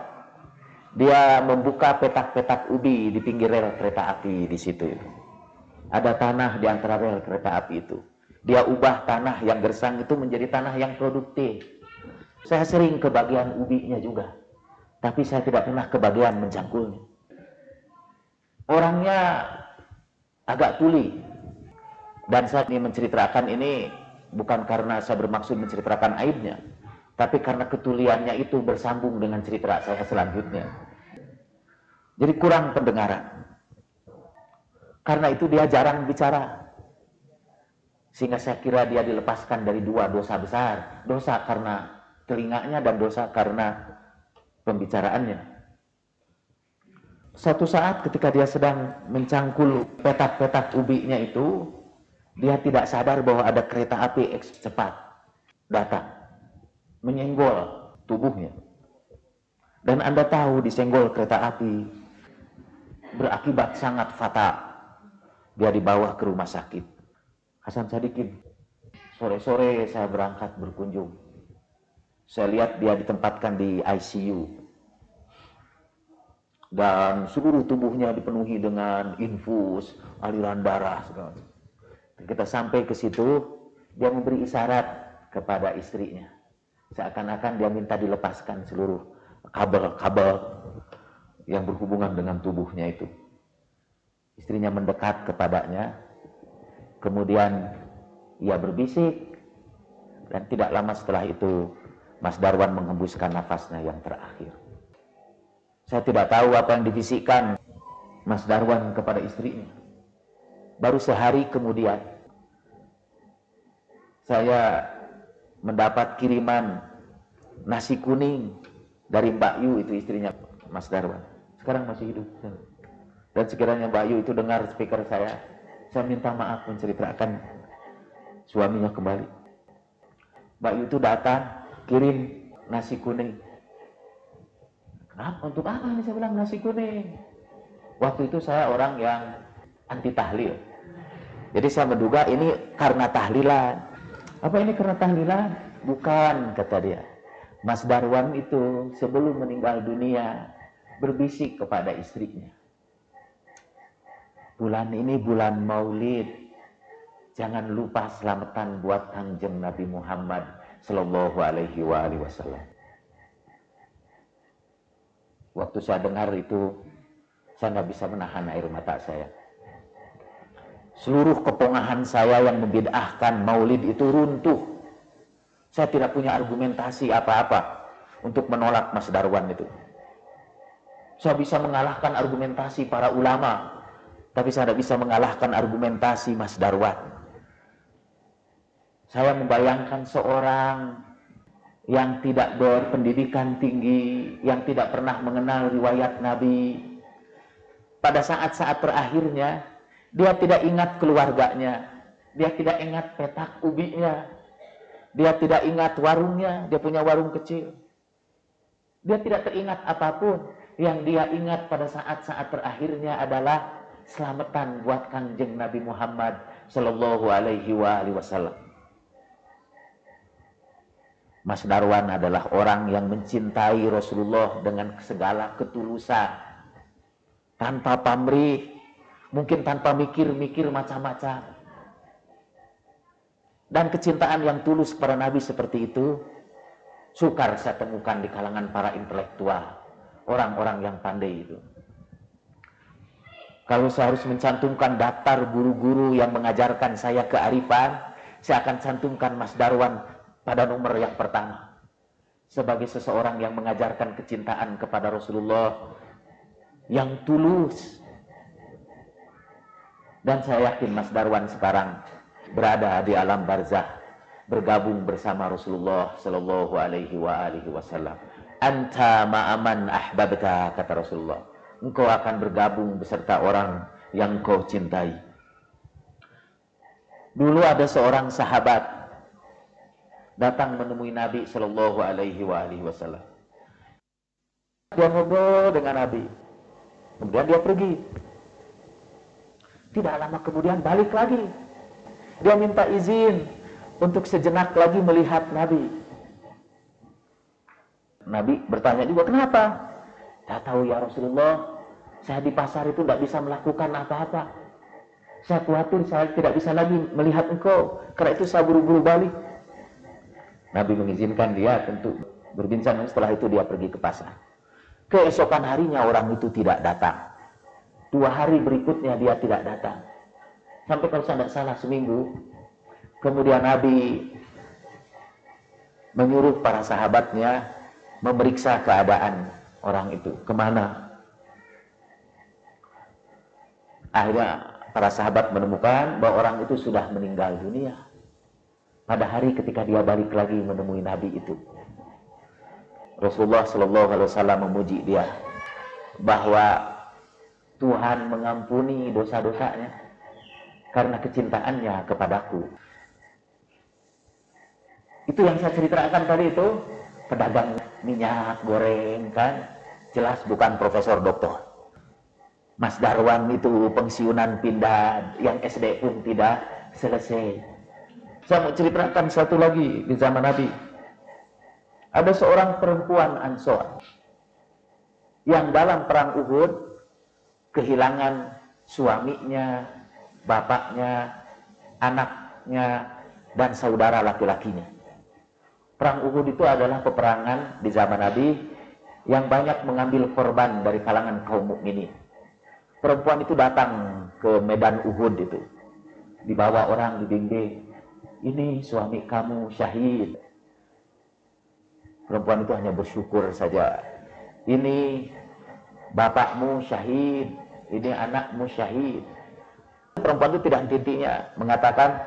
dia membuka petak-petak ubi di pinggir rel kereta api di situ. Ada tanah di antara rel kereta api itu. Dia ubah tanah yang gersang itu menjadi tanah yang produktif. Saya sering kebagian ubinya juga, tapi saya tidak pernah kebagian mencangkulnya. Orangnya agak tuli, dan saya ingin menceritakan ini bukan karena saya bermaksud menceritakan aibnya, tapi karena ketuliannya itu bersambung dengan cerita saya selanjutnya. Jadi kurang pendengaran. Karena itu dia jarang bicara. Sehingga saya kira dia dilepaskan dari dua dosa besar. Dosa karena telinganya dan dosa karena pembicaraannya. Suatu saat ketika dia sedang mencangkul petak-petak ubinya itu, dia tidak sadar bahwa ada kereta api cepat datang, menyenggol tubuhnya. Dan Anda tahu disenggol kereta api berakibat sangat fatal. Dia dibawa ke rumah sakit. Hasan Sadikin, sore-sore saya berangkat berkunjung. Saya lihat dia ditempatkan di ICU. Dan seluruh tubuhnya dipenuhi dengan infus, aliran darah segala. Kita sampai ke situ, dia memberi isyarat kepada istrinya. Seakan-akan dia minta dilepaskan seluruh kabel-kabel yang berhubungan dengan tubuhnya itu. Istrinya mendekat kepadanya, kemudian ia berbisik, dan tidak lama setelah itu Mas Darwan menghembuskan nafasnya yang terakhir. Saya tidak tahu apa yang dibisikkan Mas Darwan kepada istrinya. Baru sehari kemudian saya mendapat kiriman nasi kuning dari Mbak Yu, itu istrinya Mas Darwan. Sekarang masih hidup. Dan sekiranya Mbak Yu itu dengar speaker saya minta maaf menceritakan suaminya kembali. Mbak Yu itu datang, kirim nasi kuning. Kenapa? Untuk apa ini saya bilang nasi kuning? Waktu itu saya orang yang anti tahlil. Jadi saya menduga ini karena tahlilan. Apa ini karena tahlilan? Bukan, kata dia. Mas Darwan itu sebelum meninggal dunia berbisik kepada istrinya. Bulan ini bulan Maulid. Jangan lupa selamatan buat Kanjeng Nabi Muhammad sallallahu alaihi wasallam. Waktu saya dengar itu, saya nggak bisa menahan air mata saya. Seluruh kepongahan saya yang membid'ahkan Maulid itu runtuh. Saya tidak punya argumentasi apa-apa untuk menolak Mas Darwan itu. Saya bisa mengalahkan argumentasi para ulama, tapi saya tidak bisa mengalahkan argumentasi Mas Darwan. Saya membayangkan seorang yang tidak berpendidikan tinggi, yang tidak pernah mengenal riwayat Nabi. Pada saat-saat terakhirnya, dia tidak ingat keluarganya, dia tidak ingat petak ubinya, dia tidak ingat warungnya, dia punya warung kecil. Dia tidak teringat apapun. Yang dia ingat pada saat-saat terakhirnya adalah selamatan buat Kanjeng Nabi Muhammad sallallahu alaihi wasallam. Mas Darwan adalah orang yang mencintai Rasulullah dengan segala ketulusan, tanpa pamrih, mungkin tanpa mikir-mikir macam-macam. Dan kecintaan yang tulus kepada Nabi seperti itu sukar saya temukan di kalangan para intelektual, orang-orang yang pandai itu. Kalau saya harus mencantumkan daftar guru-guru yang mengajarkan saya kearifan, saya akan cantumkan Mas Darwan pada nomor yang pertama. Sebagai seseorang yang mengajarkan kecintaan kepada Rasulullah yang tulus. Dan saya yakin Mas Darwan sekarang berada di alam barzah, bergabung bersama Rasulullah sallallahu alaihi wasallam. anta ma'aman ahbabta, kata Rasulullah. Engkau akan bergabung beserta orang yang kau cintai. Dulu ada seorang sahabat datang menemui Nabi Shallallahu Alaihi Wasallam. Dia ngobrol dengan Nabi, kemudian dia pergi. Tidak lama kemudian balik lagi. Dia minta izin untuk sejenak lagi melihat Nabi. Nabi bertanya juga, kenapa? Tak tahu ya Rasulullah, saya di pasar itu tidak bisa melakukan apa-apa. Saya khawatir saya tidak bisa lagi melihat engkau, karena itu saya buru-buru balik. Nabi mengizinkan dia tentu berbincang. Setelah itu dia pergi ke pasar. Keesokan harinya orang itu tidak datang. 2 hari berikutnya dia tidak datang. Sampai kalau saya tidak salah seminggu. Kemudian Nabi menyuruh para sahabatnya memeriksa keadaan orang itu. Kemana? Akhirnya para sahabat menemukan bahwa orang itu sudah meninggal dunia pada hari ketika dia balik lagi menemui Nabi itu. Rasulullah Shallallahu Alaihi Wasallam memuji dia bahwa Tuhan mengampuni dosa-dosanya karena kecintaannya kepadaku. Itu yang saya ceritakan tadi itu, pedagang minyak goreng kan, jelas bukan profesor doktor. Mas Darwan itu pensiunan pindah, yang SD pun tidak selesai. Saya mau ceritakan satu lagi di zaman Nabi. Ada seorang perempuan Ansor yang dalam perang Uhud kehilangan suaminya, bapaknya, anaknya, dan saudara laki-lakinya. Perang Uhud itu adalah peperangan di zaman Nabi yang banyak mengambil korban dari kalangan kaum mukminin. Perempuan itu datang ke medan Uhud itu, dibawa orang dibimbing. Ini suami kamu syahid. Perempuan itu hanya bersyukur saja. Ini bapakmu syahid, ini anakmu syahid. Perempuan itu tidak henti-hentinya mengatakan,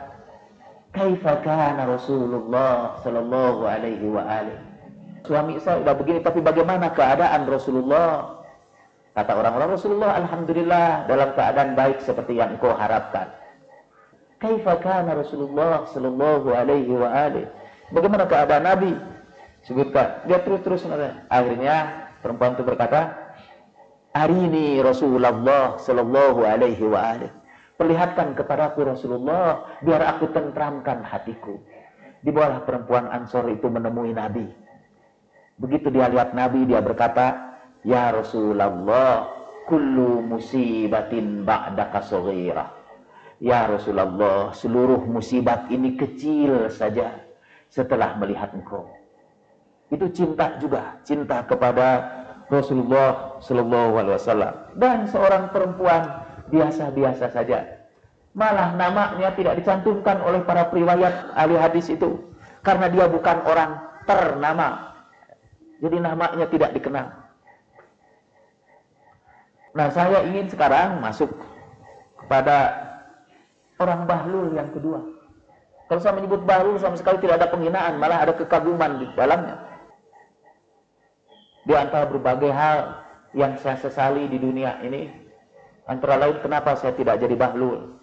kaifa kana Rasulullah sallallahu alaihi wa alihi. Suami saya sudah begini, tapi bagaimana keadaan Rasulullah? Kata orang-orang, Rasulullah alhamdulillah dalam keadaan baik seperti yang engkau harapkan. Kaifa kana Rasulullah sallallahu alaihi wa alihi. Bagaimana keadaan Nabi? Sebutkan. Dia terus-terus. Akhirnya perempuan itu berkata, arini Rasulullah sallallahu alaihi wa alihi. Perlihatkan kepadaku Rasulullah biar aku tentramkan hatiku. Dibawalah perempuan Ansor itu menemui Nabi. Begitu dia lihat Nabi, dia berkata, ya Rasulullah, kullu musibatin ba'daka saghirah. Ya Rasulullah, seluruh musibat ini kecil saja setelah melihat engkau. Itu cinta juga, cinta kepada Rasulullah sallallahu alaihi wasallam. Dan seorang perempuan biasa-biasa saja. Malah namanya tidak dicantumkan oleh para periwayat ahli hadis itu karena dia bukan orang ternama. Jadi namanya tidak dikenal. Nah, saya ingin sekarang masuk kepada orang bahlul yang kedua. Kalau saya menyebut bahlul sama sekali tidak ada penghinaan, malah ada kekaguman di dalamnya. Di antara berbagai hal yang saya sesali di dunia ini, antara lain kenapa saya tidak jadi bahlul.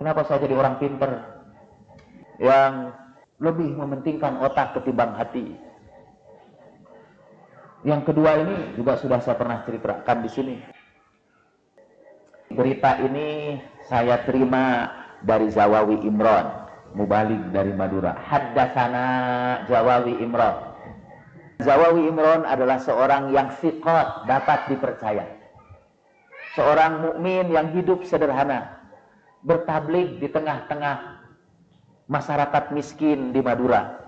Kenapa saya jadi orang pinter yang lebih mementingkan otak ketimbang hati. Yang kedua ini juga sudah saya pernah ceritakan di sini. Berita ini saya terima dari Zawawi Imran, mubalik dari Madura. Haddatsana Zawawi Imran. Zawawi Imran adalah seorang yang thiqat, dapat dipercaya. Seorang mukmin yang hidup sederhana, bertabligh di tengah-tengah masyarakat miskin di Madura.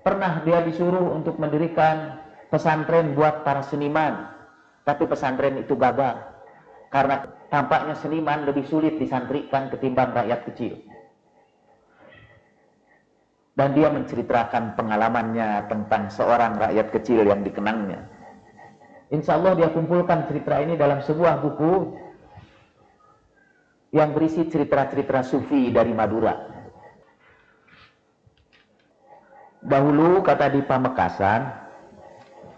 Pernah dia disuruh untuk mendirikan pesantren buat para seniman, tapi pesantren itu gagal karena tampaknya seniman lebih sulit disantrikan ketimbang rakyat kecil. Dan dia menceritakan pengalamannya tentang seorang rakyat kecil yang dikenangnya. Insya Allah dia kumpulkan cerita ini dalam sebuah buku yang berisi cerita-cerita sufi dari Madura. Dahulu kata di Pamekasan,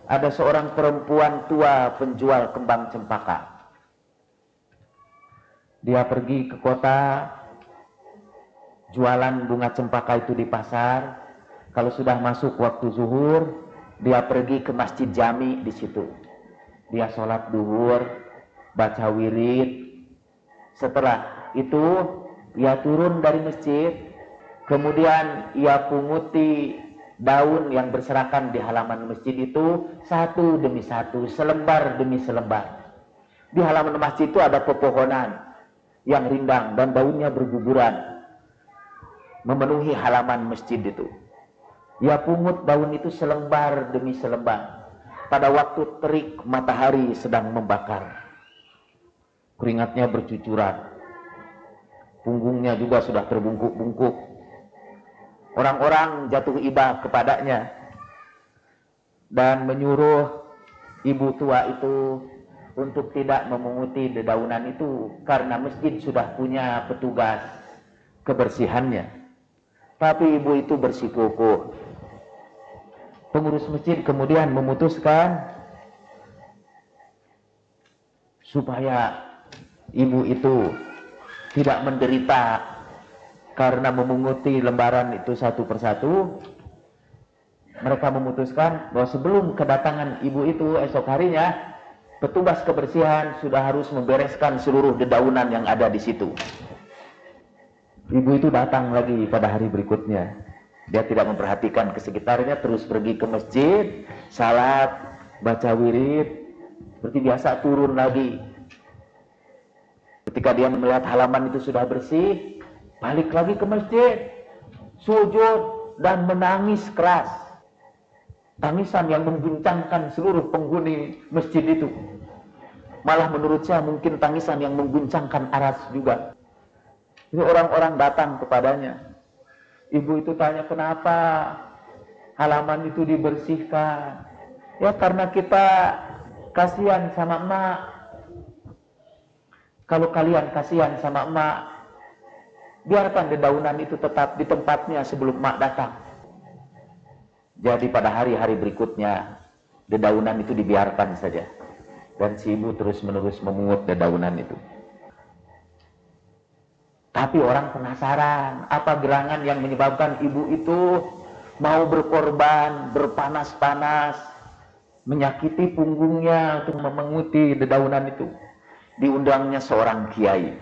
ada seorang perempuan tua penjual kembang cempaka. Dia pergi ke kota, jualan bunga cempaka itu di pasar. Kalau sudah masuk waktu zuhur, dia pergi ke Masjid Jami di situ. Dia sholat duhur, baca wirid. Setelah itu, ia turun dari masjid, kemudian ia punguti daun yang berserakan di halaman masjid itu satu demi satu, selembar demi selembar. Di halaman masjid itu ada pepohonan yang rindang dan daunnya berguguran memenuhi halaman masjid itu. Ia pungut daun itu selembar demi selembar. Pada waktu terik matahari sedang membakar, keringatnya bercucuran, punggungnya juga sudah terbungkuk-bungkuk. Orang-orang jatuh iba kepadanya dan menyuruh ibu tua itu untuk tidak memunguti dedaunan itu karena masjid sudah punya petugas kebersihannya. Tapi ibu itu bersikukuh. Pengurus masjid kemudian memutuskan supaya ibu itu tidak menderita karena memunguti lembaran itu satu persatu. Mereka memutuskan bahwa sebelum kedatangan ibu itu esok harinya, petugas kebersihan sudah harus membereskan seluruh dedaunan yang ada di situ. Ibu itu datang lagi pada hari berikutnya. Dia tidak memperhatikan ke sekitarnya, terus pergi ke masjid, salat, baca wirid, seperti biasa turun lagi. Ketika dia melihat halaman itu sudah bersih, balik lagi ke masjid, sujud dan menangis keras. Tangisan yang mengguncangkan seluruh penghuni masjid itu. Malah menurut saya mungkin tangisan yang mengguncangkan aras juga. Ini orang-orang datang kepadanya. Ibu itu tanya, kenapa halaman itu dibersihkan? Ya karena kita kasihan sama emak. Kalau kalian kasihan sama emak, biarkan dedaunan itu tetap di tempatnya sebelum emak datang. Jadi pada hari-hari berikutnya, dedaunan itu dibiarkan saja. Dan si ibu terus-menerus memungut dedaunan itu. Tapi orang penasaran, apa gerangan yang menyebabkan ibu itu mau berkorban, berpanas-panas, menyakiti punggungnya untuk memunguti dedaunan itu. Diundangnya seorang kiai.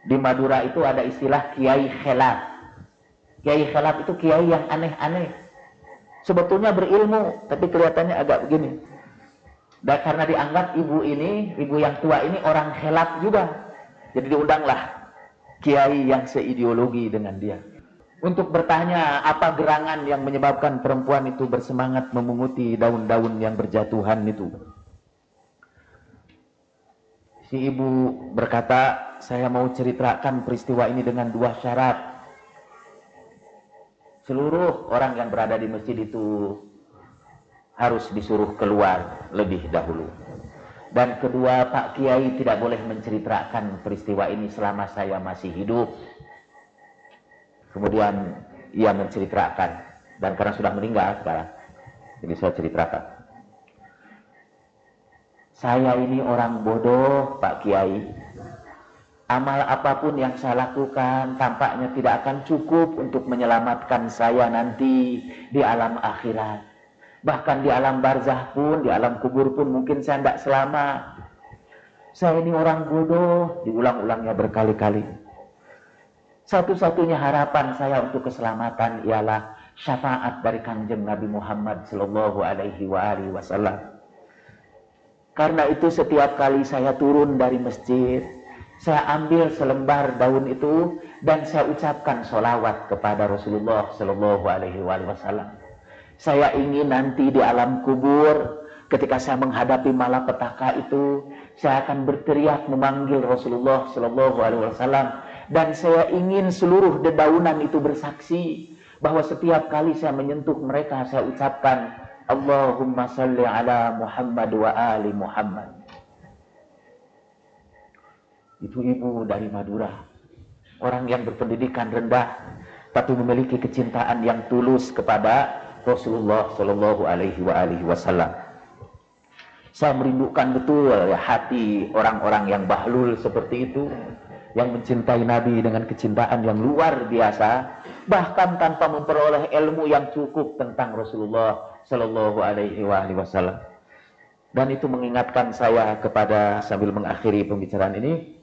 Di Madura itu ada istilah kiai khelaf. Kiai khelaf itu kiai yang aneh-aneh. Sebetulnya berilmu, tapi kelihatannya agak begini. Dan karena dianggap ibu yang tua ini orang khelaf juga. Jadi diundanglah kiai yang seideologi dengan dia. Untuk bertanya apa gerangan yang menyebabkan perempuan itu bersemangat memunguti daun-daun yang berjatuhan itu. Si ibu berkata, saya mau ceritakan peristiwa ini dengan dua syarat. Seluruh orang yang berada di masjid itu harus disuruh keluar lebih dahulu. Dan kedua, Pak Kiai tidak boleh menceritakan peristiwa ini selama saya masih hidup. Kemudian ia menceritakan, dan karena sudah meninggal sekarang, jadi saya ceritakan. Saya ini orang bodoh, Pak Kiai. Amal apapun yang saya lakukan tampaknya tidak akan cukup untuk menyelamatkan saya nanti di alam akhirat. Bahkan di alam barzah pun, di alam kubur pun mungkin saya tidak selamat. Saya ini orang bodoh, diulang-ulangnya berkali-kali. Satu-satunya harapan saya untuk keselamatan ialah syafaat dari Kanjeng Nabi Muhammad sallallahu alaihi wasallam. Karena itu setiap kali saya turun dari masjid, saya ambil selembar daun itu dan saya ucapkan sholawat kepada Rasulullah sallallahu alaihi wasallam. Saya ingin nanti di alam kubur, ketika saya menghadapi malapetaka itu, saya akan berteriak memanggil Rasulullah sallallahu alaihi wasallam, dan saya ingin seluruh dedaunan itu bersaksi bahwa setiap kali saya menyentuh mereka, saya ucapkan Allahumma salli ala Muhammad wa ali Muhammad. Itu ibu dari Madura, orang yang berpendidikan rendah, tapi memiliki kecintaan yang tulus kepada Rasulullah Shallallahu Alaihi Wasallam. Saya merindukan betul ya hati orang-orang yang bahlul seperti itu, yang mencintai Nabi dengan kecintaan yang luar biasa, bahkan tanpa memperoleh ilmu yang cukup tentang Rasulullah Shallallahu Alaihi Wasallam. Dan itu mengingatkan saya kepada, sambil mengakhiri pembicaraan ini,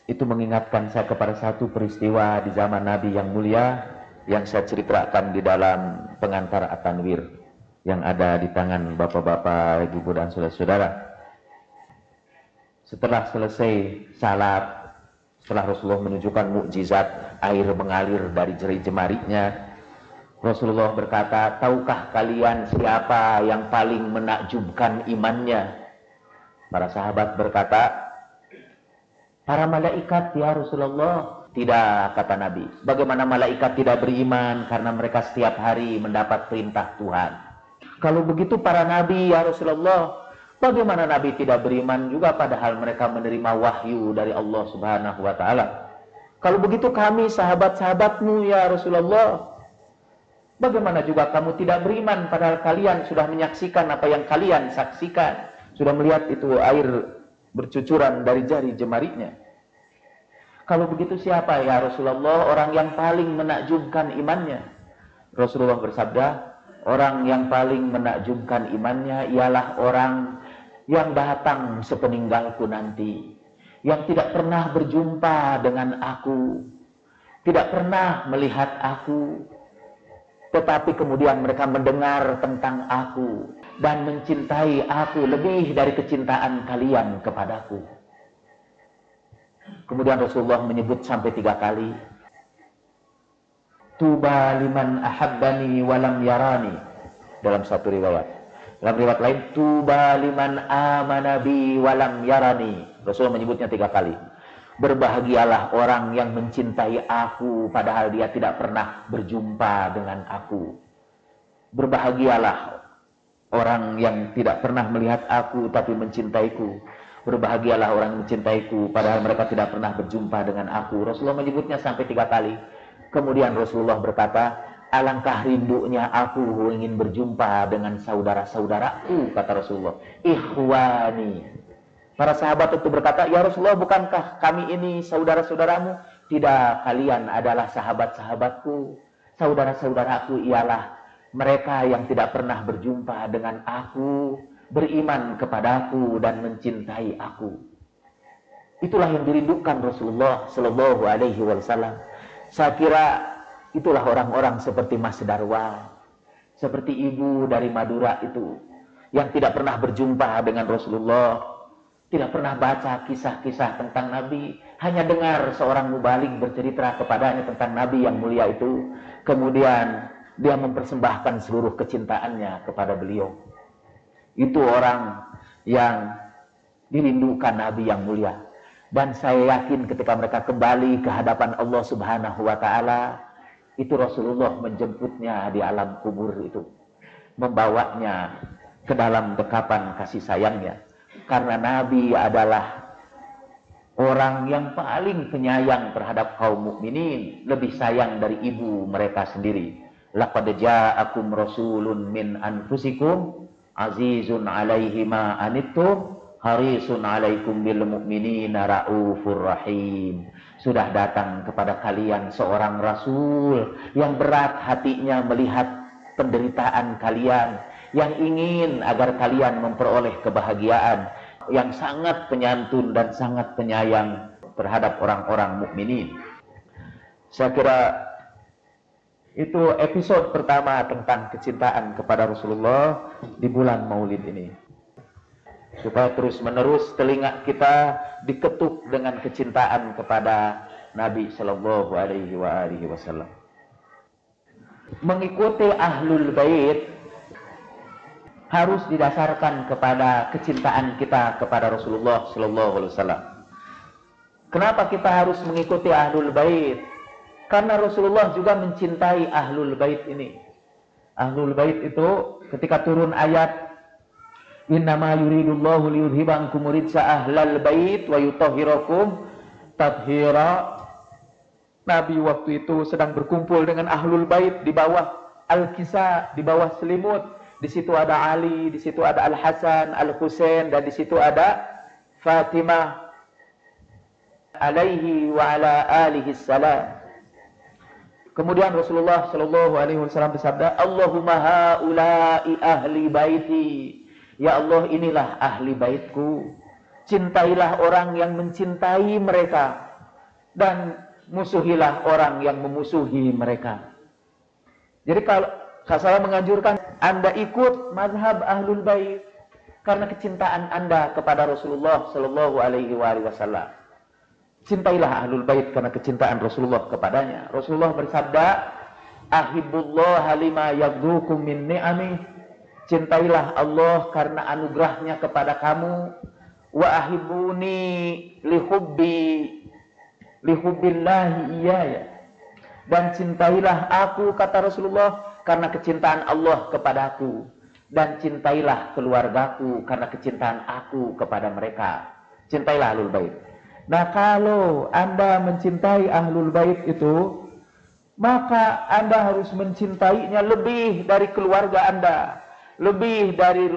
itu mengingatkan saya kepada satu peristiwa di zaman Nabi yang mulia yang saya ceritakan di dalam pengantar At-Tanwir yang ada di tangan bapak-bapak, ibu dan saudara-saudara. Setelah selesai salat, setelah Rasulullah menunjukkan mukjizat air mengalir dari jari jemarinya, Rasulullah berkata, tahukah kalian siapa yang paling menakjubkan imannya? Para sahabat berkata, para malaikat ya Rasulullah. Tidak, kata Nabi. Bagaimana malaikat tidak beriman karena mereka setiap hari mendapat perintah Tuhan? Kalau begitu para nabi ya Rasulullah, bagaimana nabi tidak beriman juga padahal mereka menerima wahyu dari Allah Subhanahu wa taala? Kalau begitu kami sahabat-sahabatmu ya Rasulullah, bagaimana juga kamu tidak beriman padahal kalian sudah menyaksikan apa yang kalian saksikan, sudah melihat itu air bercucuran dari jari jemarinya. Kalau begitu siapa ya Rasulullah orang yang paling menakjubkan imannya? Rasulullah bersabda, orang yang paling menakjubkan imannya ialah orang yang datang sepeninggalku nanti, yang tidak pernah berjumpa dengan aku, tidak pernah melihat aku, tetapi kemudian mereka mendengar tentang aku dan mencintai aku lebih dari kecintaan kalian kepadaku. Kemudian Rasulullah menyebut sampai 3 kali, tuba liman ahabbani walam yarani, dalam satu riwayat. Dalam riwayat lain, tuba liman amana bi walam yarani. Rasulullah menyebutnya 3 kali. Berbahagialah orang yang mencintai aku padahal dia tidak pernah berjumpa dengan aku. Berbahagialah orang yang tidak pernah melihat aku tapi mencintaiku. Berbahagialah orang yang mencintaiku padahal mereka tidak pernah berjumpa dengan aku. Rasulullah menyebutnya sampai 3 kali. Kemudian Rasulullah berkata, alangkah rindunya aku ingin berjumpa dengan saudara-saudaraku, kata Rasulullah. Ikhwani. Para sahabat itu berkata, ya Rasulullah, bukankah kami ini saudara-saudaramu? Tidak, kalian adalah sahabat-sahabatku. Saudara-saudaraku ialah mereka yang tidak pernah berjumpa dengan aku, beriman kepadaku dan mencintai aku. Itulah yang dirindukan Rasulullah Shallallahu Alaihi Wasallam. Saya kira itulah orang-orang seperti Mas Darwa, seperti ibu dari Madura itu, yang tidak pernah berjumpa dengan Rasulullah, tidak pernah baca kisah-kisah tentang Nabi, hanya dengar seorang mubalik bercerita kepadanya tentang Nabi yang mulia itu, kemudian dia mempersembahkan seluruh kecintaannya kepada beliau. Itu orang yang dirindukan Nabi yang mulia. Dan saya yakin ketika mereka kembali ke hadapan Allah Subhanahu wa taala, itu Rasulullah menjemputnya di alam kubur itu, membawanya ke dalam dekapan kasih sayangnya. Karena Nabi adalah orang yang paling penyayang terhadap kaum mukminin, lebih sayang dari ibu mereka sendiri. Laqad ja'akum rasulun min anfusikum azizun alaihi ma anittum harisun alaikum bil mu'minina raufur rahim. Sudah datang kepada kalian seorang rasul yang berat hatinya melihat penderitaan kalian, yang ingin agar kalian memperoleh kebahagiaan, yang sangat penyantun dan sangat penyayang terhadap orang-orang mukminin. Saya kira itu episode pertama tentang kecintaan kepada Rasulullah di bulan Maulid ini. Supaya terus-menerus telinga kita diketuk dengan kecintaan kepada Nabi Sallallahu Alaihi Wasallam. Mengikuti Ahlul Bait harus didasarkan kepada kecintaan kita kepada Rasulullah Sallallahu Alaihi Wasallam. Kenapa kita harus mengikuti Ahlul Bait? Karena Rasulullah juga mencintai Ahlul Bait ini. Ahlul Bait itu ketika turun ayat innama yuridullahu liyudhiba ankum rijsa ahlal bait wa yutahhirakum tathira. Nabi waktu itu sedang berkumpul dengan ahlul bait di bawah al-kisa, di bawah selimut. Di situ ada Ali, di situ ada Al-Hasan, Al-Husain, dan di situ ada Fatimah alaihi wa ala alihi salam. Kemudian Rasulullah Shallallahu Alaihi Wasallam bersabda, Allahumma haula'i ahli baiti. Ya Allah, inilah ahli baitku. Cintailah orang yang mencintai mereka, dan musuhilah orang yang memusuhi mereka. Jadi kalau saya menganjurkan Anda ikut mazhab ahlul bait karena kecintaan Anda kepada Rasulullah Shallallahu Alaihi Wasallam. Cintailah ahlul bait karena kecintaan Rasulullah kepadanya. Rasulullah bersabda, Ahibbullah lima yaghdukum min ni'ami. Cintailah Allah karena anugerahnya kepada kamu. Wa ahibbuni lihubbillahi iyaya. Dan cintailah aku, kata Rasulullah, karena kecintaan Allah kepadaku. Dan cintailah keluargaku karena kecintaan aku kepada mereka. Cintailah ahlul bait. Nah, kalau Anda mencintai ahlul bait itu, maka Anda harus mencintainya lebih dari keluarga Anda, lebih dari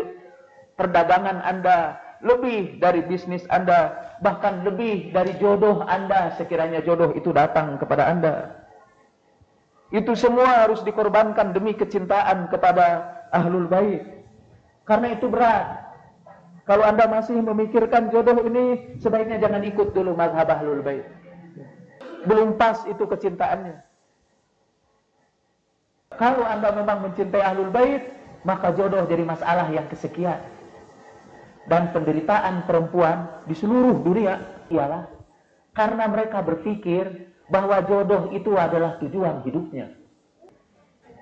perdagangan Anda, lebih dari bisnis Anda, bahkan lebih dari jodoh Anda sekiranya jodoh itu datang kepada Anda. Itu semua harus dikorbankan demi kecintaan kepada ahlul bait. Karena itu berat. Kalau Anda masih memikirkan jodoh ini, sebaiknya jangan ikut dulu mazhab ahlul bait. Belum pas itu kecintaannya. Kalau Anda memang mencintai ahlul bait, maka jodoh jadi masalah yang kesekian. Dan penderitaan perempuan di seluruh dunia ialah karena mereka berpikir bahwa jodoh itu adalah tujuan hidupnya.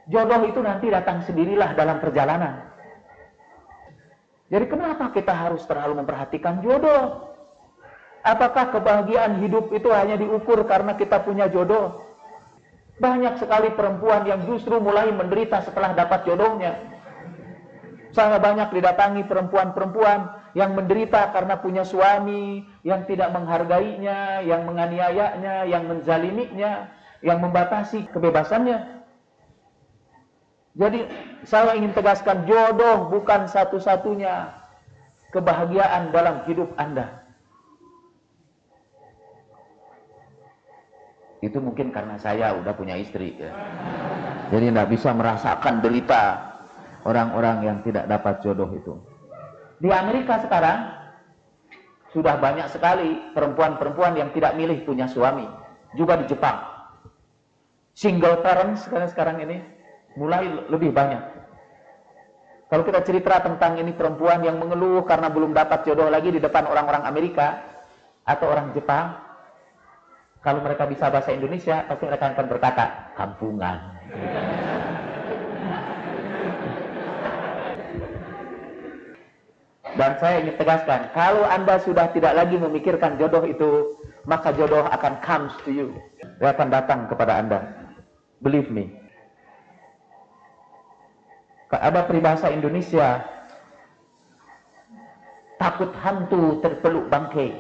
Jodoh itu nanti datang sendirilah dalam perjalanan. Jadi kenapa kita harus terlalu memperhatikan jodoh? Apakah kebahagiaan hidup itu hanya diukur karena kita punya jodoh? Banyak sekali perempuan yang justru mulai menderita setelah dapat jodohnya. Saya banyak didatangi perempuan-perempuan yang menderita karena punya suami yang tidak menghargainya, yang menganiayanya, yang menzaliminya, yang membatasi kebebasannya. Jadi saya ingin tegaskan, jodoh bukan satu-satunya kebahagiaan dalam hidup Anda. Itu mungkin karena saya udah punya istri ya. Jadi tidak bisa merasakan derita orang-orang yang tidak dapat jodoh itu. Di Amerika sekarang sudah banyak sekali perempuan-perempuan yang tidak milih punya suami. Juga di Jepang, single parents sekarang ini mulai lebih banyak. Kalau kita cerita tentang ini perempuan yang mengeluh karena belum dapat jodoh lagi di depan orang-orang Amerika atau orang Jepang, kalau mereka bisa bahasa Indonesia, pasti mereka akan berkata, kampungan. Dan saya ingin tegaskan, kalau Anda sudah tidak lagi memikirkan jodoh itu, maka jodoh akan comes to you. Dia akan datang kepada Anda. Believe me. Ada peribahasa Indonesia, takut hantu terpeluk bangkai.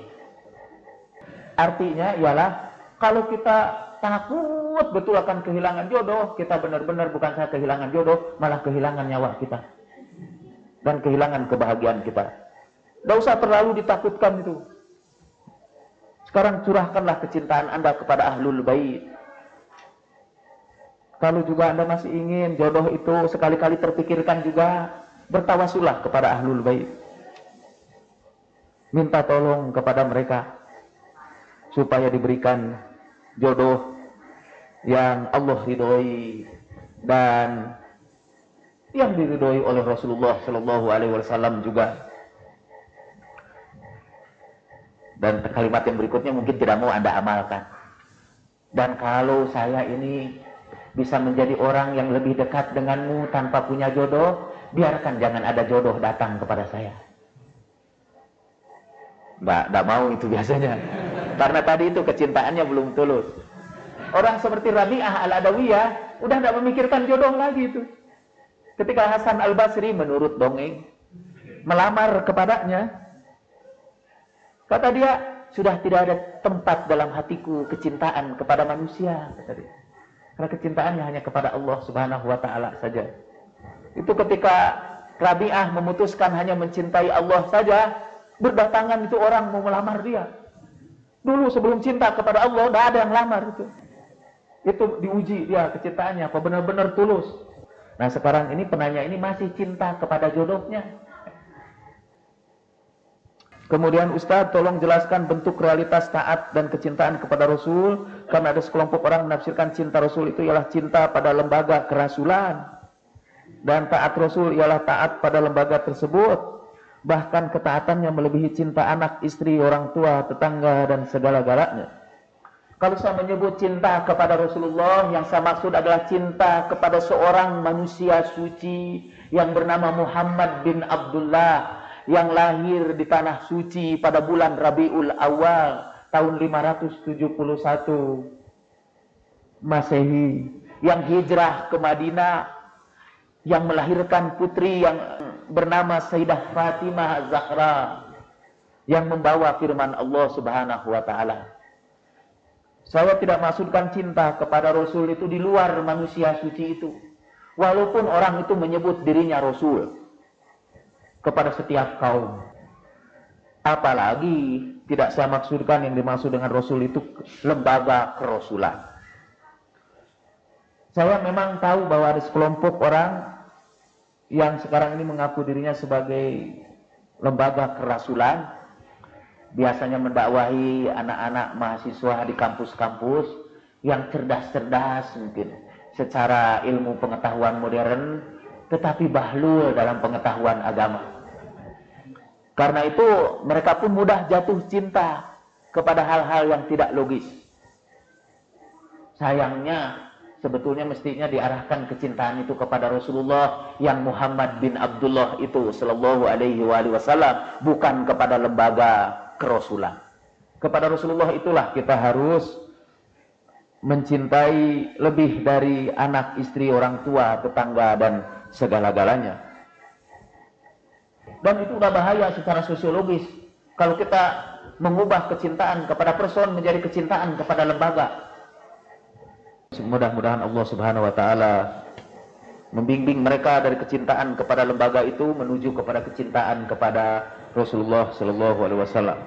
Artinya ialah, kalau kita takut betul akan kehilangan jodoh, kita benar-benar bukan saja kehilangan jodoh, malah kehilangan nyawa kita. Dan kehilangan kebahagiaan kita. Tidak usah terlalu ditakutkan itu. Sekarang curahkanlah kecintaan Anda kepada ahlul bait. Kalau juga Anda masih ingin jodoh itu sekali-kali terpikirkan juga, bertawasullah kepada ahlul bait. Minta tolong kepada mereka supaya diberikan jodoh yang Allah ridhoi dan yang diridhoi oleh Rasulullah Shallallahu Alaihi Wasallam juga. Dan kalimat yang berikutnya mungkin tidak mau Anda amalkan. Dan kalau saya ini bisa menjadi orang yang lebih dekat denganmu tanpa punya jodoh, biarkan jangan ada jodoh datang kepada saya. Tidak mau itu biasanya. Karena tadi itu kecintaannya belum tulus. Orang seperti Rabi'ah al-Adawiyah udah tidak memikirkan jodoh lagi itu. Ketika Hasan al-Basri menurut dongeng melamar kepadanya, kata dia, sudah tidak ada tempat dalam hatiku kecintaan kepada manusia, kata dia. Karena kecintaannya hanya kepada Allah Subhanahu wa taala saja. Itu ketika Rabi'ah memutuskan hanya mencintai Allah saja, berdatangan itu orang mau melamar dia. Dulu sebelum cinta kepada Allah, tidak ada yang lamar itu. Itu diuji dia kecintaannya, apa benar-benar tulus. Nah sekarang ini penanya ini masih cinta kepada jodohnya. Kemudian Ustaz tolong jelaskan bentuk realitas taat dan kecintaan kepada Rasul. Karena ada sekelompok orang menafsirkan cinta Rasul itu ialah cinta pada lembaga kerasulan. Dan taat Rasul ialah taat pada lembaga tersebut. Bahkan ketaatannya melebihi cinta anak, istri, orang tua, tetangga, dan segala-galanya. Kalau saya menyebut cinta kepada Rasulullah, yang saya maksud adalah cinta kepada seorang manusia suci yang bernama Muhammad bin Abdullah, yang lahir di tanah suci pada bulan Rabiul Awal tahun 571 Masehi, yang hijrah ke Madinah, yang melahirkan putri yang bernama Sayyidah Fatimah Zahra, yang membawa firman Allah Subhanahu wa taala. Saya tidak maksudkan cinta kepada Rasul itu di luar manusia suci itu. Walaupun orang itu menyebut dirinya Rasul kepada setiap kaum. Apalagi tidak saya maksudkan yang dimaksud dengan Rasul itu lembaga kerasulan. Saya memang tahu bahwa ada sekelompok orang yang sekarang ini mengaku dirinya sebagai lembaga kerasulan. Biasanya mendakwahi anak-anak mahasiswa di kampus-kampus yang cerdas-cerdas mungkin secara ilmu pengetahuan modern, tetapi bahlul dalam pengetahuan agama. Karena itu mereka pun mudah jatuh cinta kepada hal-hal yang tidak logis. Sayangnya sebetulnya mestinya diarahkan kecintaan itu kepada Rasulullah yang Muhammad bin Abdullah itu sallallahu alaihi wasallam, bukan kepada lembaga kerasulan. Kepada Rasulullah itulah kita harus mencintai lebih dari anak, istri, orang tua, tetangga, dan segala-galanya. Dan itu udah bahaya secara sosiologis kalau kita mengubah kecintaan kepada person menjadi kecintaan kepada lembaga. Mudah-mudahan Allah Subhanahu wa taala membimbing mereka dari kecintaan kepada lembaga itu menuju kepada kecintaan kepada Rasulullah sallallahu alaihi wasallam.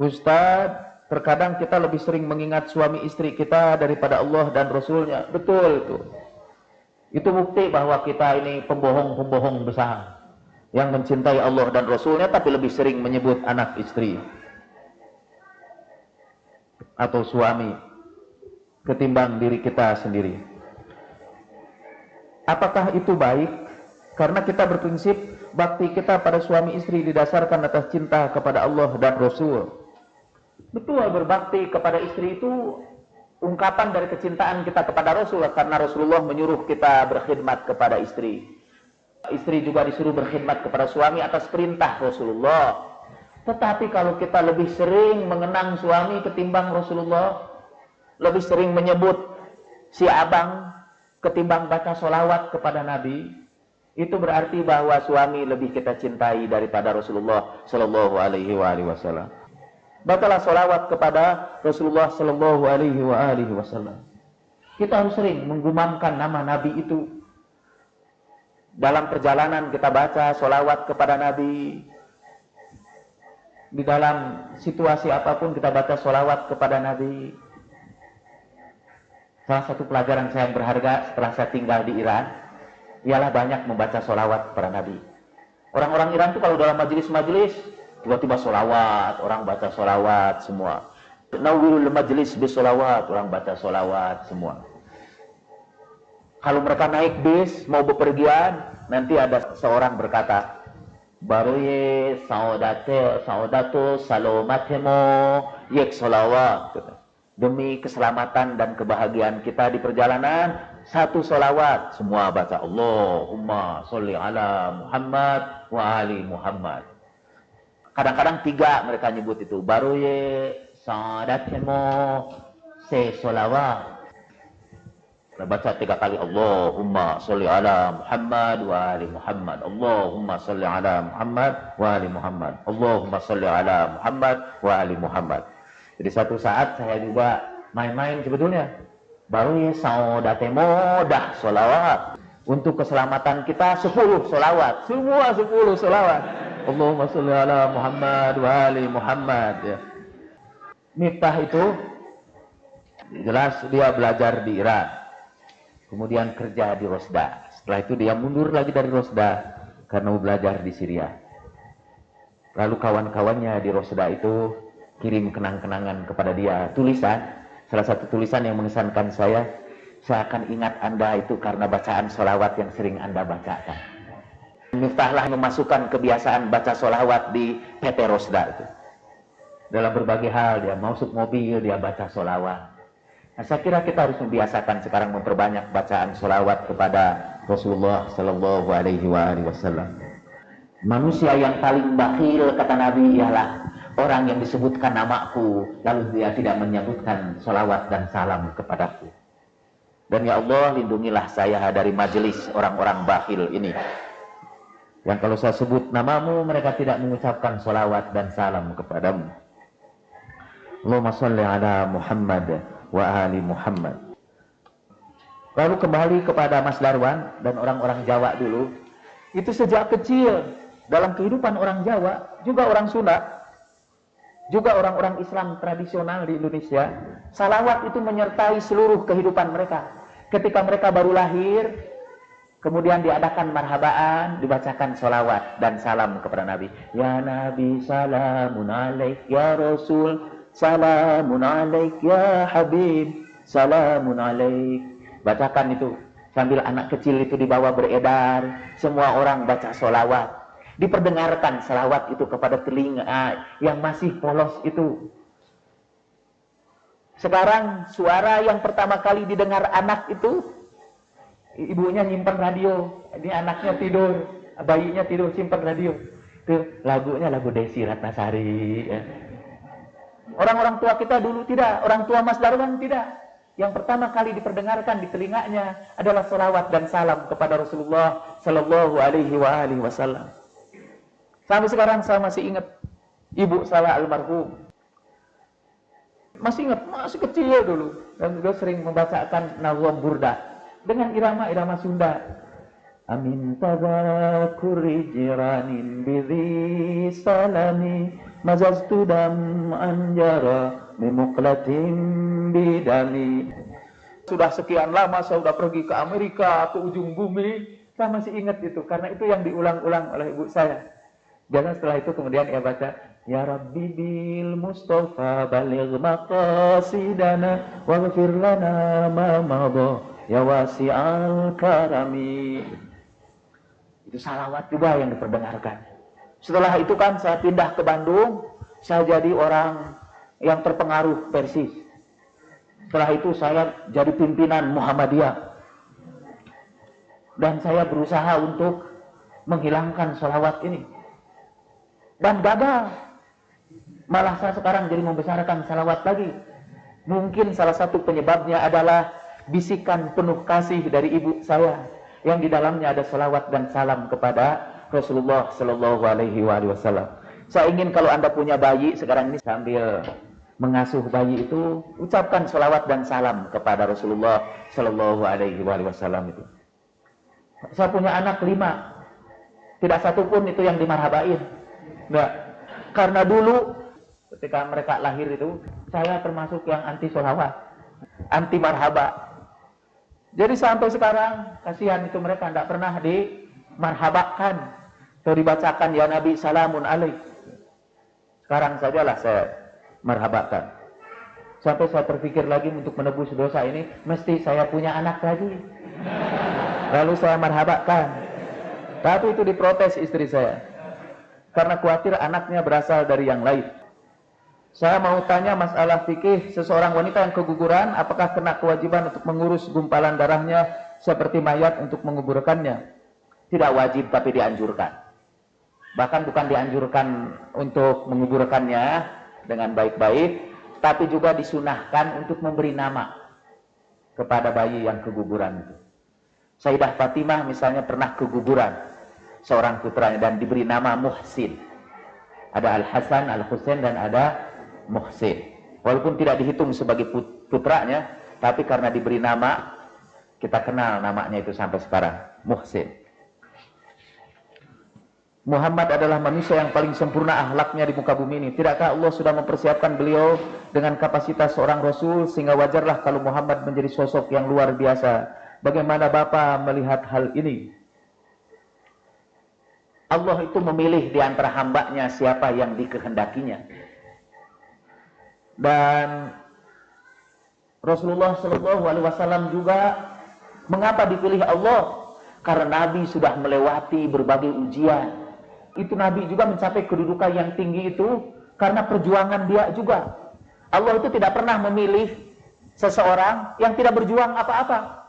Ustaz, terkadang kita lebih sering mengingat suami istri kita daripada Allah dan Rasulnya. Betul itu. Itu bukti bahwa kita ini pembohong-pembohong besar yang mencintai Allah dan Rasulnya tapi lebih sering menyebut anak istri atau suami ketimbang diri kita sendiri. Apakah itu baik? Karena kita berprinsip bakti kita pada suami istri didasarkan atas cinta kepada Allah dan Rasul. Betul, berbakti kepada istri itu ungkapan dari kecintaan kita kepada Rasul, karena Rasulullah menyuruh kita berkhidmat kepada istri. Istri juga disuruh berkhidmat kepada suami atas perintah Rasulullah. Tetapi kalau kita lebih sering mengenang suami ketimbang Rasulullah, lebih sering menyebut si abang ketimbang baca sholawat kepada Nabi, itu berarti bahwa suami lebih kita cintai daripada Rasulullah sallallahu alaihi wasallam. Bacalah sholawat kepada Rasulullah sallallahu alaihi wasallam. Kita harus sering menggumamkan nama Nabi itu. Dalam perjalanan kita baca sholawat kepada Nabi. Di dalam situasi apapun kita baca sholawat kepada Nabi. Salah satu pelajaran saya yang berharga setelah saya tinggal di Iran ialah banyak membaca sholawat kepada Nabi. Orang-orang Iran itu kalau dalam majelis-majelis tiba-tiba sholawat, orang baca sholawat semua. Nawwirul majlis bisolawat, orang baca sholawat semua. Kalau mereka naik bis mau bepergian, nanti ada seorang berkata, Baruye saudatu salomatemo yek sholawat. Demi keselamatan dan kebahagiaan kita di perjalanan, satu sholawat. Semua baca Allahumma sholli ala Muhammad wa ali Muhammad. Kadang-kadang tiga mereka nyebut itu. Baruye sadatemo se sholawat. Baca 3 kali, Allahumma sholli ala Muhammad wa ali Muhammad, Allahumma sholli ala Muhammad wa ali Muhammad, Allahumma sholli ala Muhammad wa ali Muhammad. Jadi satu saat saya juga main-main sebetulnya. Baru ya saudate modah sholawat. Untuk keselamatan kita 10 sholawat. Semua 10 sholawat. Allahumma sholli ala Muhammad wa ali Muhammad. Ya. Miftah itu jelas dia belajar di Iran. Kemudian kerja di Rosda. Setelah itu dia mundur lagi dari Rosda karena mau belajar di Syria. Lalu kawan-kawannya di Rosda itu kirim kenang-kenangan kepada dia, tulisan. Salah satu tulisan yang mengesankan saya akan ingat Anda itu karena bacaan sholawat yang sering Anda bacakan. Miftahlah memasukkan kebiasaan baca sholawat di PT Rosda itu. Dalam berbagai hal, dia masuk mobil, dia baca sholawat. Nah, saya kira kita harus membiasakan sekarang memperbanyak bacaan sholawat kepada Rasulullah Sallallahu Alaihi Wasallam. Manusia yang paling bakhil, kata Nabi, ialah orang yang disebutkan namaku, lalu dia tidak menyebutkan sholawat dan salam kepadaku. Dan ya Allah, lindungilah saya dari majelis orang-orang bakhil ini. Yang kalau saya sebut namamu, mereka tidak mengucapkan sholawat dan salam kepadamu. Allahumma sholli ala Muhammad wa ali Muhammad. Lalu kembali kepada Mas Darwan dan orang-orang Jawa dulu. Itu sejak kecil dalam kehidupan orang Jawa, juga orang Sunda, juga orang-orang Islam tradisional di Indonesia, salawat itu menyertai seluruh kehidupan mereka. Ketika mereka baru lahir, kemudian diadakan marhabaan, dibacakan sholawat dan salam kepada Nabi. Ya Nabi salamun alaik, ya Rasul salamun alaik, ya Habib salamun alaik. Bacakan itu sambil anak kecil itu dibawa beredar, semua orang baca sholawat. Diperdengarkan sholawat itu kepada telinga yang masih polos itu. Sekarang suara yang pertama kali didengar anak itu, ibunya nyimpan radio, ini anaknya tidur, bayinya tidur simpan radio. Itu lagunya lagu Desi Ratnasari. Ya. Orang-orang tua kita dulu tidak, orang tua Mas Darwan tidak. Yang pertama kali diperdengarkan di telinganya adalah sholawat dan salam kepada Rasulullah Sallallahu Alaihi Wasallam. Sampai sekarang saya masih ingat ibu saya almarhum. Masih ingat, masih kecil dulu. Dan juga sering membacakan Nazam Burda dengan irama-irama Sunda. Amin tadakuri jiranin bidhi salami mazaztu dam anjara mimuklatim bidami. Sudah sekian lama saya sudah pergi ke Amerika, ke ujung bumi. Saya masih ingat itu, karena itu yang diulang-ulang oleh ibu saya. Jangan setelah itu kemudian ia baca, Ya Rabbi bil Mustafa baligh maqasidana waghfir lana ma madha ya wasi'al karami. Itu salawat juga yang diperdengarkan. Setelah itu kan saya pindah ke Bandung, saya jadi orang yang terpengaruh Persis. Setelah itu saya jadi pimpinan Muhammadiyah. Dan saya berusaha untuk menghilangkan salawat ini. Dan gagal. Malah saya sekarang jadi membesarkan salawat lagi. Mungkin salah satu penyebabnya adalah bisikan penuh kasih dari ibu saya, yang di dalamnya ada salawat dan salam kepada Rasulullah Sallallahu Alaihi Wasallam. Saya ingin kalau Anda punya bayi sekarang ini, sambil mengasuh bayi itu, ucapkan salawat dan salam kepada Rasulullah Sallallahu Alaihi Wasallam itu. Saya punya anak 5, tidak satu pun itu yang dimarhabain. Enggak. Karena dulu ketika mereka lahir itu, saya termasuk yang anti sholawat, anti marhaba. Jadi sampai sekarang kasihan itu mereka tidak pernah dimarhabakan atau dibacakan ya Nabi salamun alaik. Sekarang sajalah saya marhabakan. Sampai saya berpikir lagi untuk menebus dosa ini, mesti saya punya anak lagi. Lalu saya marhabakan. Tapi itu diprotes istri saya, karena khawatir anaknya berasal dari yang lain. Saya mau tanya masalah fikih, seseorang wanita yang keguguran, apakah kena kewajiban untuk mengurus gumpalan darahnya seperti mayat untuk menguburkannya? Tidak wajib, tapi dianjurkan. Bahkan bukan dianjurkan untuk menguburkannya dengan baik-baik, tapi juga disunahkan untuk memberi nama. kepada bayi yang keguguran itu. Sayyidah Fatimah misalnya pernah keguguran seorang putranya dan diberi nama Muhsin. Ada Al-Hasan, Al-Husain dan ada Muhsin. Walaupun tidak dihitung sebagai putranya, tapi karena diberi nama, kita kenal namanya itu sampai sekarang, Muhsin. Muhammad adalah manusia yang paling sempurna akhlaknya di muka bumi ini. Tidakkah Allah sudah mempersiapkan beliau dengan kapasitas seorang Rasul, sehingga wajarlah kalau Muhammad menjadi sosok yang luar biasa. Bagaimana Bapak melihat hal ini? Allah itu memilih di antara hambanya siapa yang dikehendakinya. Dan Rasulullah SAW juga mengapa dipilih Allah? Karena Nabi sudah melewati berbagai ujian. Itu Nabi juga mencapai kedudukan yang tinggi itu karena perjuangan dia juga. Allah itu tidak pernah memilih seseorang yang tidak berjuang apa-apa.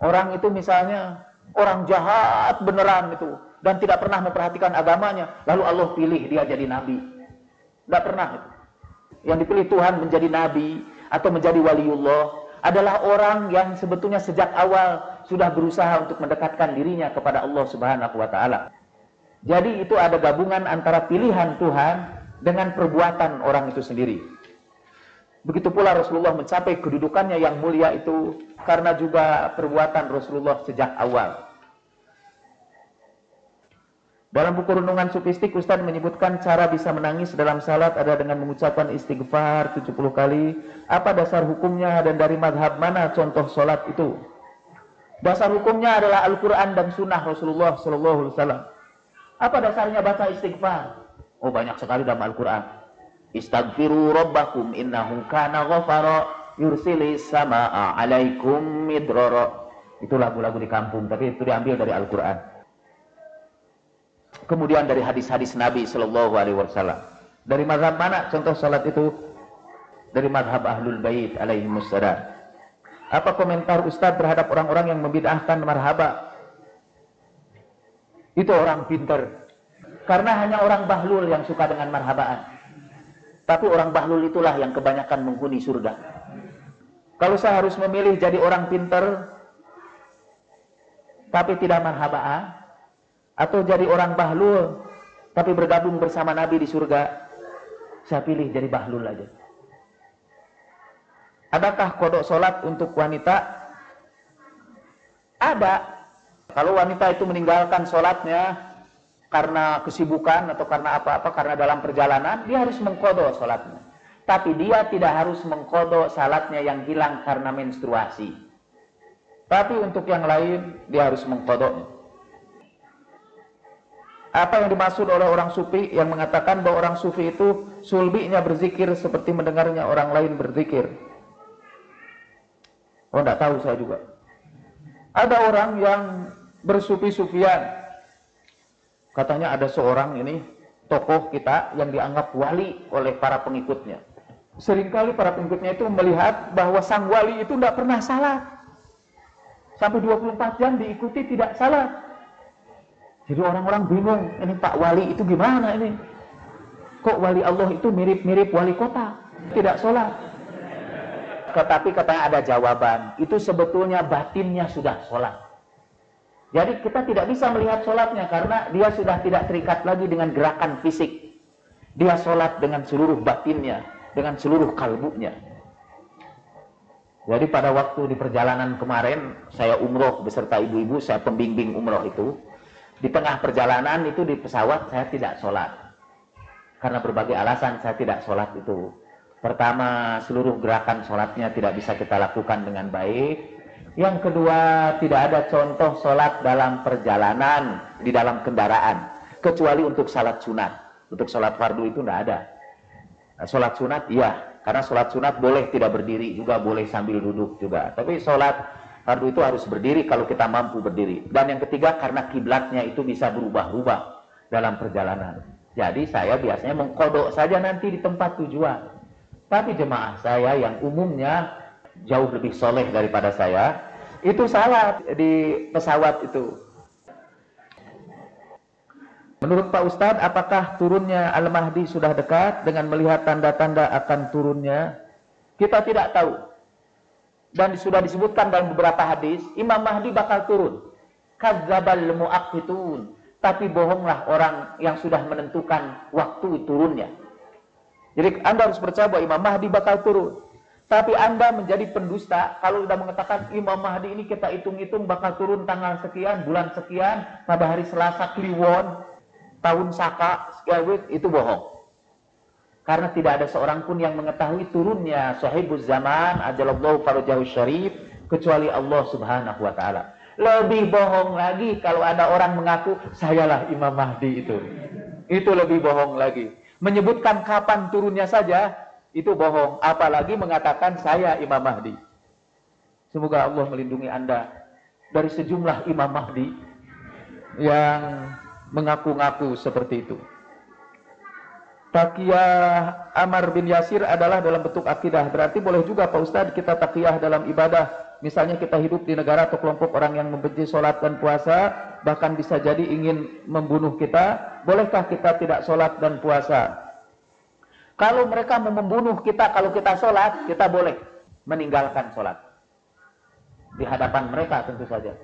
Orang itu misalnya orang jahat beneran itu dan tidak pernah memperhatikan agamanya, lalu Allah pilih dia jadi nabi. Tidak pernah itu. Yang dipilih Tuhan menjadi nabi atau menjadi waliullah adalah orang yang sebetulnya sejak awal sudah berusaha untuk mendekatkan dirinya kepada Allah Subhanahu wa taala. Jadi itu ada gabungan antara pilihan Tuhan dengan perbuatan orang itu sendiri. Begitu pula Rasulullah mencapai kedudukannya yang mulia itu karena juga perbuatan Rasulullah sejak awal. Dalam buku Renungan Sufistik, Ustaz menyebutkan cara bisa menangis dalam salat ada dengan mengucapkan istighfar 70 kali. Apa dasar hukumnya dan dari mazhab mana contoh salat itu? Dasar hukumnya adalah Al-Quran dan Sunnah Rasulullah SAW. Apa dasarnya baca istighfar? Oh, banyak sekali dalam Al-Quran. Istaghfiru rabbakum innahu kana ghafara yursilis samaa 'alaikum midrara. Itu lagu-lagu di kampung, tapi itu diambil dari Al-Qur'an. Kemudian dari hadis-hadis Nabi sallallahu alaihi wasallam. Dari mazhab mana contoh salat itu? Dari mazhab Ahlul Bait alaihimussalam. Apa komentar Ustaz terhadap orang-orang yang membid'ahkan marhaba? Itu orang pintar. Karena hanya orang bahlul yang suka dengan marhabaan. Tapi orang bahlul itulah yang kebanyakan menghuni surga. Kalau saya harus memilih jadi orang pintar tapi tidak marhabaan, atau jadi orang bahlul tapi bergabung bersama Nabi di surga, saya pilih jadi bahlul aja. Adakah kodok sholat untuk wanita? Ada. Kalau wanita itu meninggalkan sholatnya karena kesibukan atau karena apa-apa, karena dalam perjalanan, dia harus mengkodok salatnya. Tapi dia tidak harus mengkodok salatnya yang hilang karena menstruasi. Tapi untuk yang lain, dia harus mengkodoknya. Apa yang dimaksud oleh orang sufi yang mengatakan bahwa orang sufi itu sulbinya berzikir seperti mendengarnya orang lain berzikir? Oh, tidak tahu saya juga. Ada orang yang bersufi-sufian. Katanya ada seorang ini tokoh kita yang dianggap wali oleh para pengikutnya. Seringkali para pengikutnya itu melihat bahwa sang wali itu tidak pernah salah. Sampai 24 jam diikuti tidak salah. Jadi orang-orang bingung, ini Pak Wali itu gimana ini? Kok wali Allah itu mirip-mirip wali kota? Tidak sholat. Tetapi katanya ada jawaban. Itu sebetulnya batinnya sudah sholat. Jadi kita tidak bisa melihat sholatnya karena dia sudah tidak terikat lagi dengan gerakan fisik. Dia sholat dengan seluruh batinnya, dengan seluruh kalbunya. Jadi pada waktu di perjalanan kemarin, saya umroh beserta ibu-ibu, saya pembimbing umroh itu. Di tengah perjalanan itu di pesawat saya tidak sholat. Karena berbagai alasan saya tidak sholat itu. Pertama, seluruh gerakan sholatnya tidak bisa kita lakukan dengan baik. Yang kedua, tidak ada contoh sholat dalam perjalanan, di dalam kendaraan. Kecuali untuk sholat sunat. Untuk sholat fardu itu tidak ada. Nah, sholat sunat, iya. Karena sholat sunat boleh tidak berdiri juga, boleh sambil duduk juga. Tapi sholat fardu itu harus berdiri kalau kita mampu berdiri. Dan yang ketiga, karena kiblatnya itu bisa berubah-ubah dalam perjalanan. Jadi saya biasanya mengkodok saja nanti di tempat tujuan. Tapi jemaah saya yang umumnya jauh lebih soleh daripada saya, itu salat di pesawat itu. Menurut Pak Ustadz, apakah turunnya Al-Mahdi sudah dekat dengan melihat tanda-tanda akan turunnya? Kita tidak tahu. Dan sudah disebutkan dalam beberapa hadis, Imam Mahdi bakal turun. Kadzdzabal mu'aqqitun. Tapi bohonglah orang yang sudah menentukan waktu turunnya. Jadi Anda harus percaya bahwa Imam Mahdi bakal turun. Tapi Anda menjadi pendusta kalau sudah mengatakan Imam Mahdi ini kita hitung-hitung bakal turun tanggal sekian, bulan sekian, pada hari Selasa Kliwon, tahun Saka, itu bohong. Karena tidak ada seorang pun yang mengetahui turunnya sahibuz zaman ajalallahu farajahu syarif kecuali Allah Subhanahu wa taala. Lebih bohong lagi kalau ada orang mengaku sayalah Imam Mahdi itu. Itu lebih bohong lagi. Menyebutkan kapan turunnya saja itu bohong, apalagi mengatakan saya Imam Mahdi. Semoga Allah melindungi Anda dari sejumlah Imam Mahdi yang mengaku-ngaku seperti itu. Taqiyah Ammar bin Yasir adalah dalam bentuk akidah. Berarti boleh juga Pak Ustadz kita taqiyah dalam ibadah. Misalnya kita hidup di negara atau kelompok orang yang membenci sholat dan puasa, bahkan bisa jadi ingin membunuh kita. Bolehkah kita tidak sholat dan puasa? Kalau mereka mau membunuh kita, kalau kita sholat, kita boleh meninggalkan sholat. Di hadapan mereka tentu saja.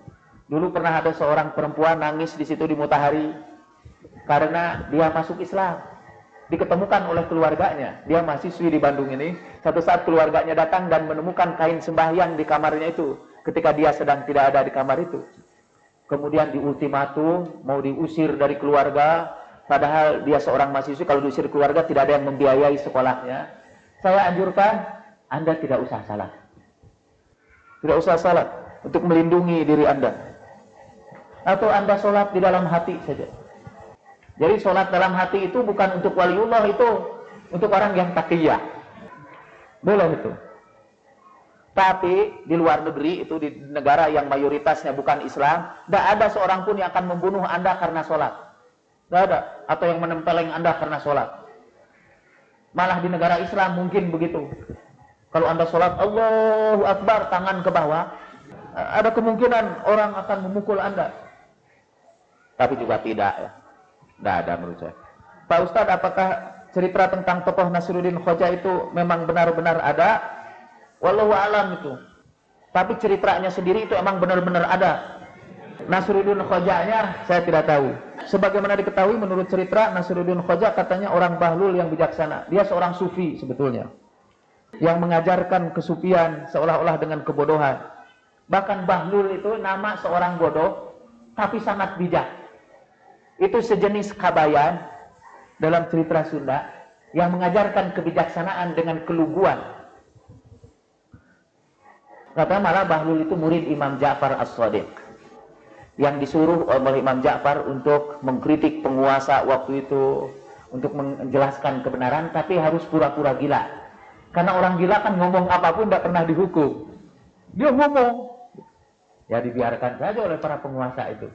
Dulu pernah ada seorang perempuan nangis di situ di Mutahari karena dia masuk Islam. Diketemukan oleh keluarganya. Dia mahasiswi di Bandung ini. Satu saat keluarganya datang dan menemukan kain sembahyang di kamarnya itu. Ketika dia sedang tidak ada di kamar itu. Kemudian diultimatum, mau diusir dari keluarga. Padahal dia seorang mahasiswi, kalau diusir keluarga tidak ada yang membiayai sekolahnya. Saya anjurkan, Anda tidak usah salat. Tidak usah salat. Untuk melindungi diri Anda. Atau Anda sholat di dalam hati saja. Jadi sholat dalam hati itu bukan untuk waliullah, itu untuk orang yang taqiyah. Boleh itu. Tapi di luar negeri, itu di negara yang mayoritasnya bukan Islam, tidak ada seorang pun yang akan membunuh Anda karena sholat. Tidak ada. Atau yang menempeleng Anda karena sholat. Malah di negara Islam mungkin begitu. Kalau Anda sholat, Allahu Akbar, tangan ke bawah, ada kemungkinan orang akan memukul Anda. Tapi juga tidak ya. Tidak ada menurut saya. Pak Ustadz, apakah cerita tentang tokoh Nasiruddin Khoja itu memang benar-benar ada? Wallahu a'lam itu. Tapi ceritanya sendiri itu emang benar-benar ada. Nasiruddin Khojanya saya tidak tahu. Sebagaimana diketahui menurut cerita Nasiruddin Khoja katanya orang bahlul yang bijaksana. Dia seorang sufi sebetulnya. Yang mengajarkan kesufian seolah-olah dengan kebodohan. Bahkan bahlul itu nama seorang bodoh tapi sangat bijak. Itu sejenis kabayan dalam cerita Sunda yang mengajarkan kebijaksanaan dengan keluguan. Kata malah Bahlul itu murid Imam Ja'far As-Shadiq yang disuruh oleh Imam Ja'far untuk mengkritik penguasa waktu itu, untuk menjelaskan kebenaran, tapi harus pura-pura gila. Karena orang gila kan ngomong apapun tidak pernah dihukum. Dia ngomong, ya dibiarkan saja oleh para penguasa itu.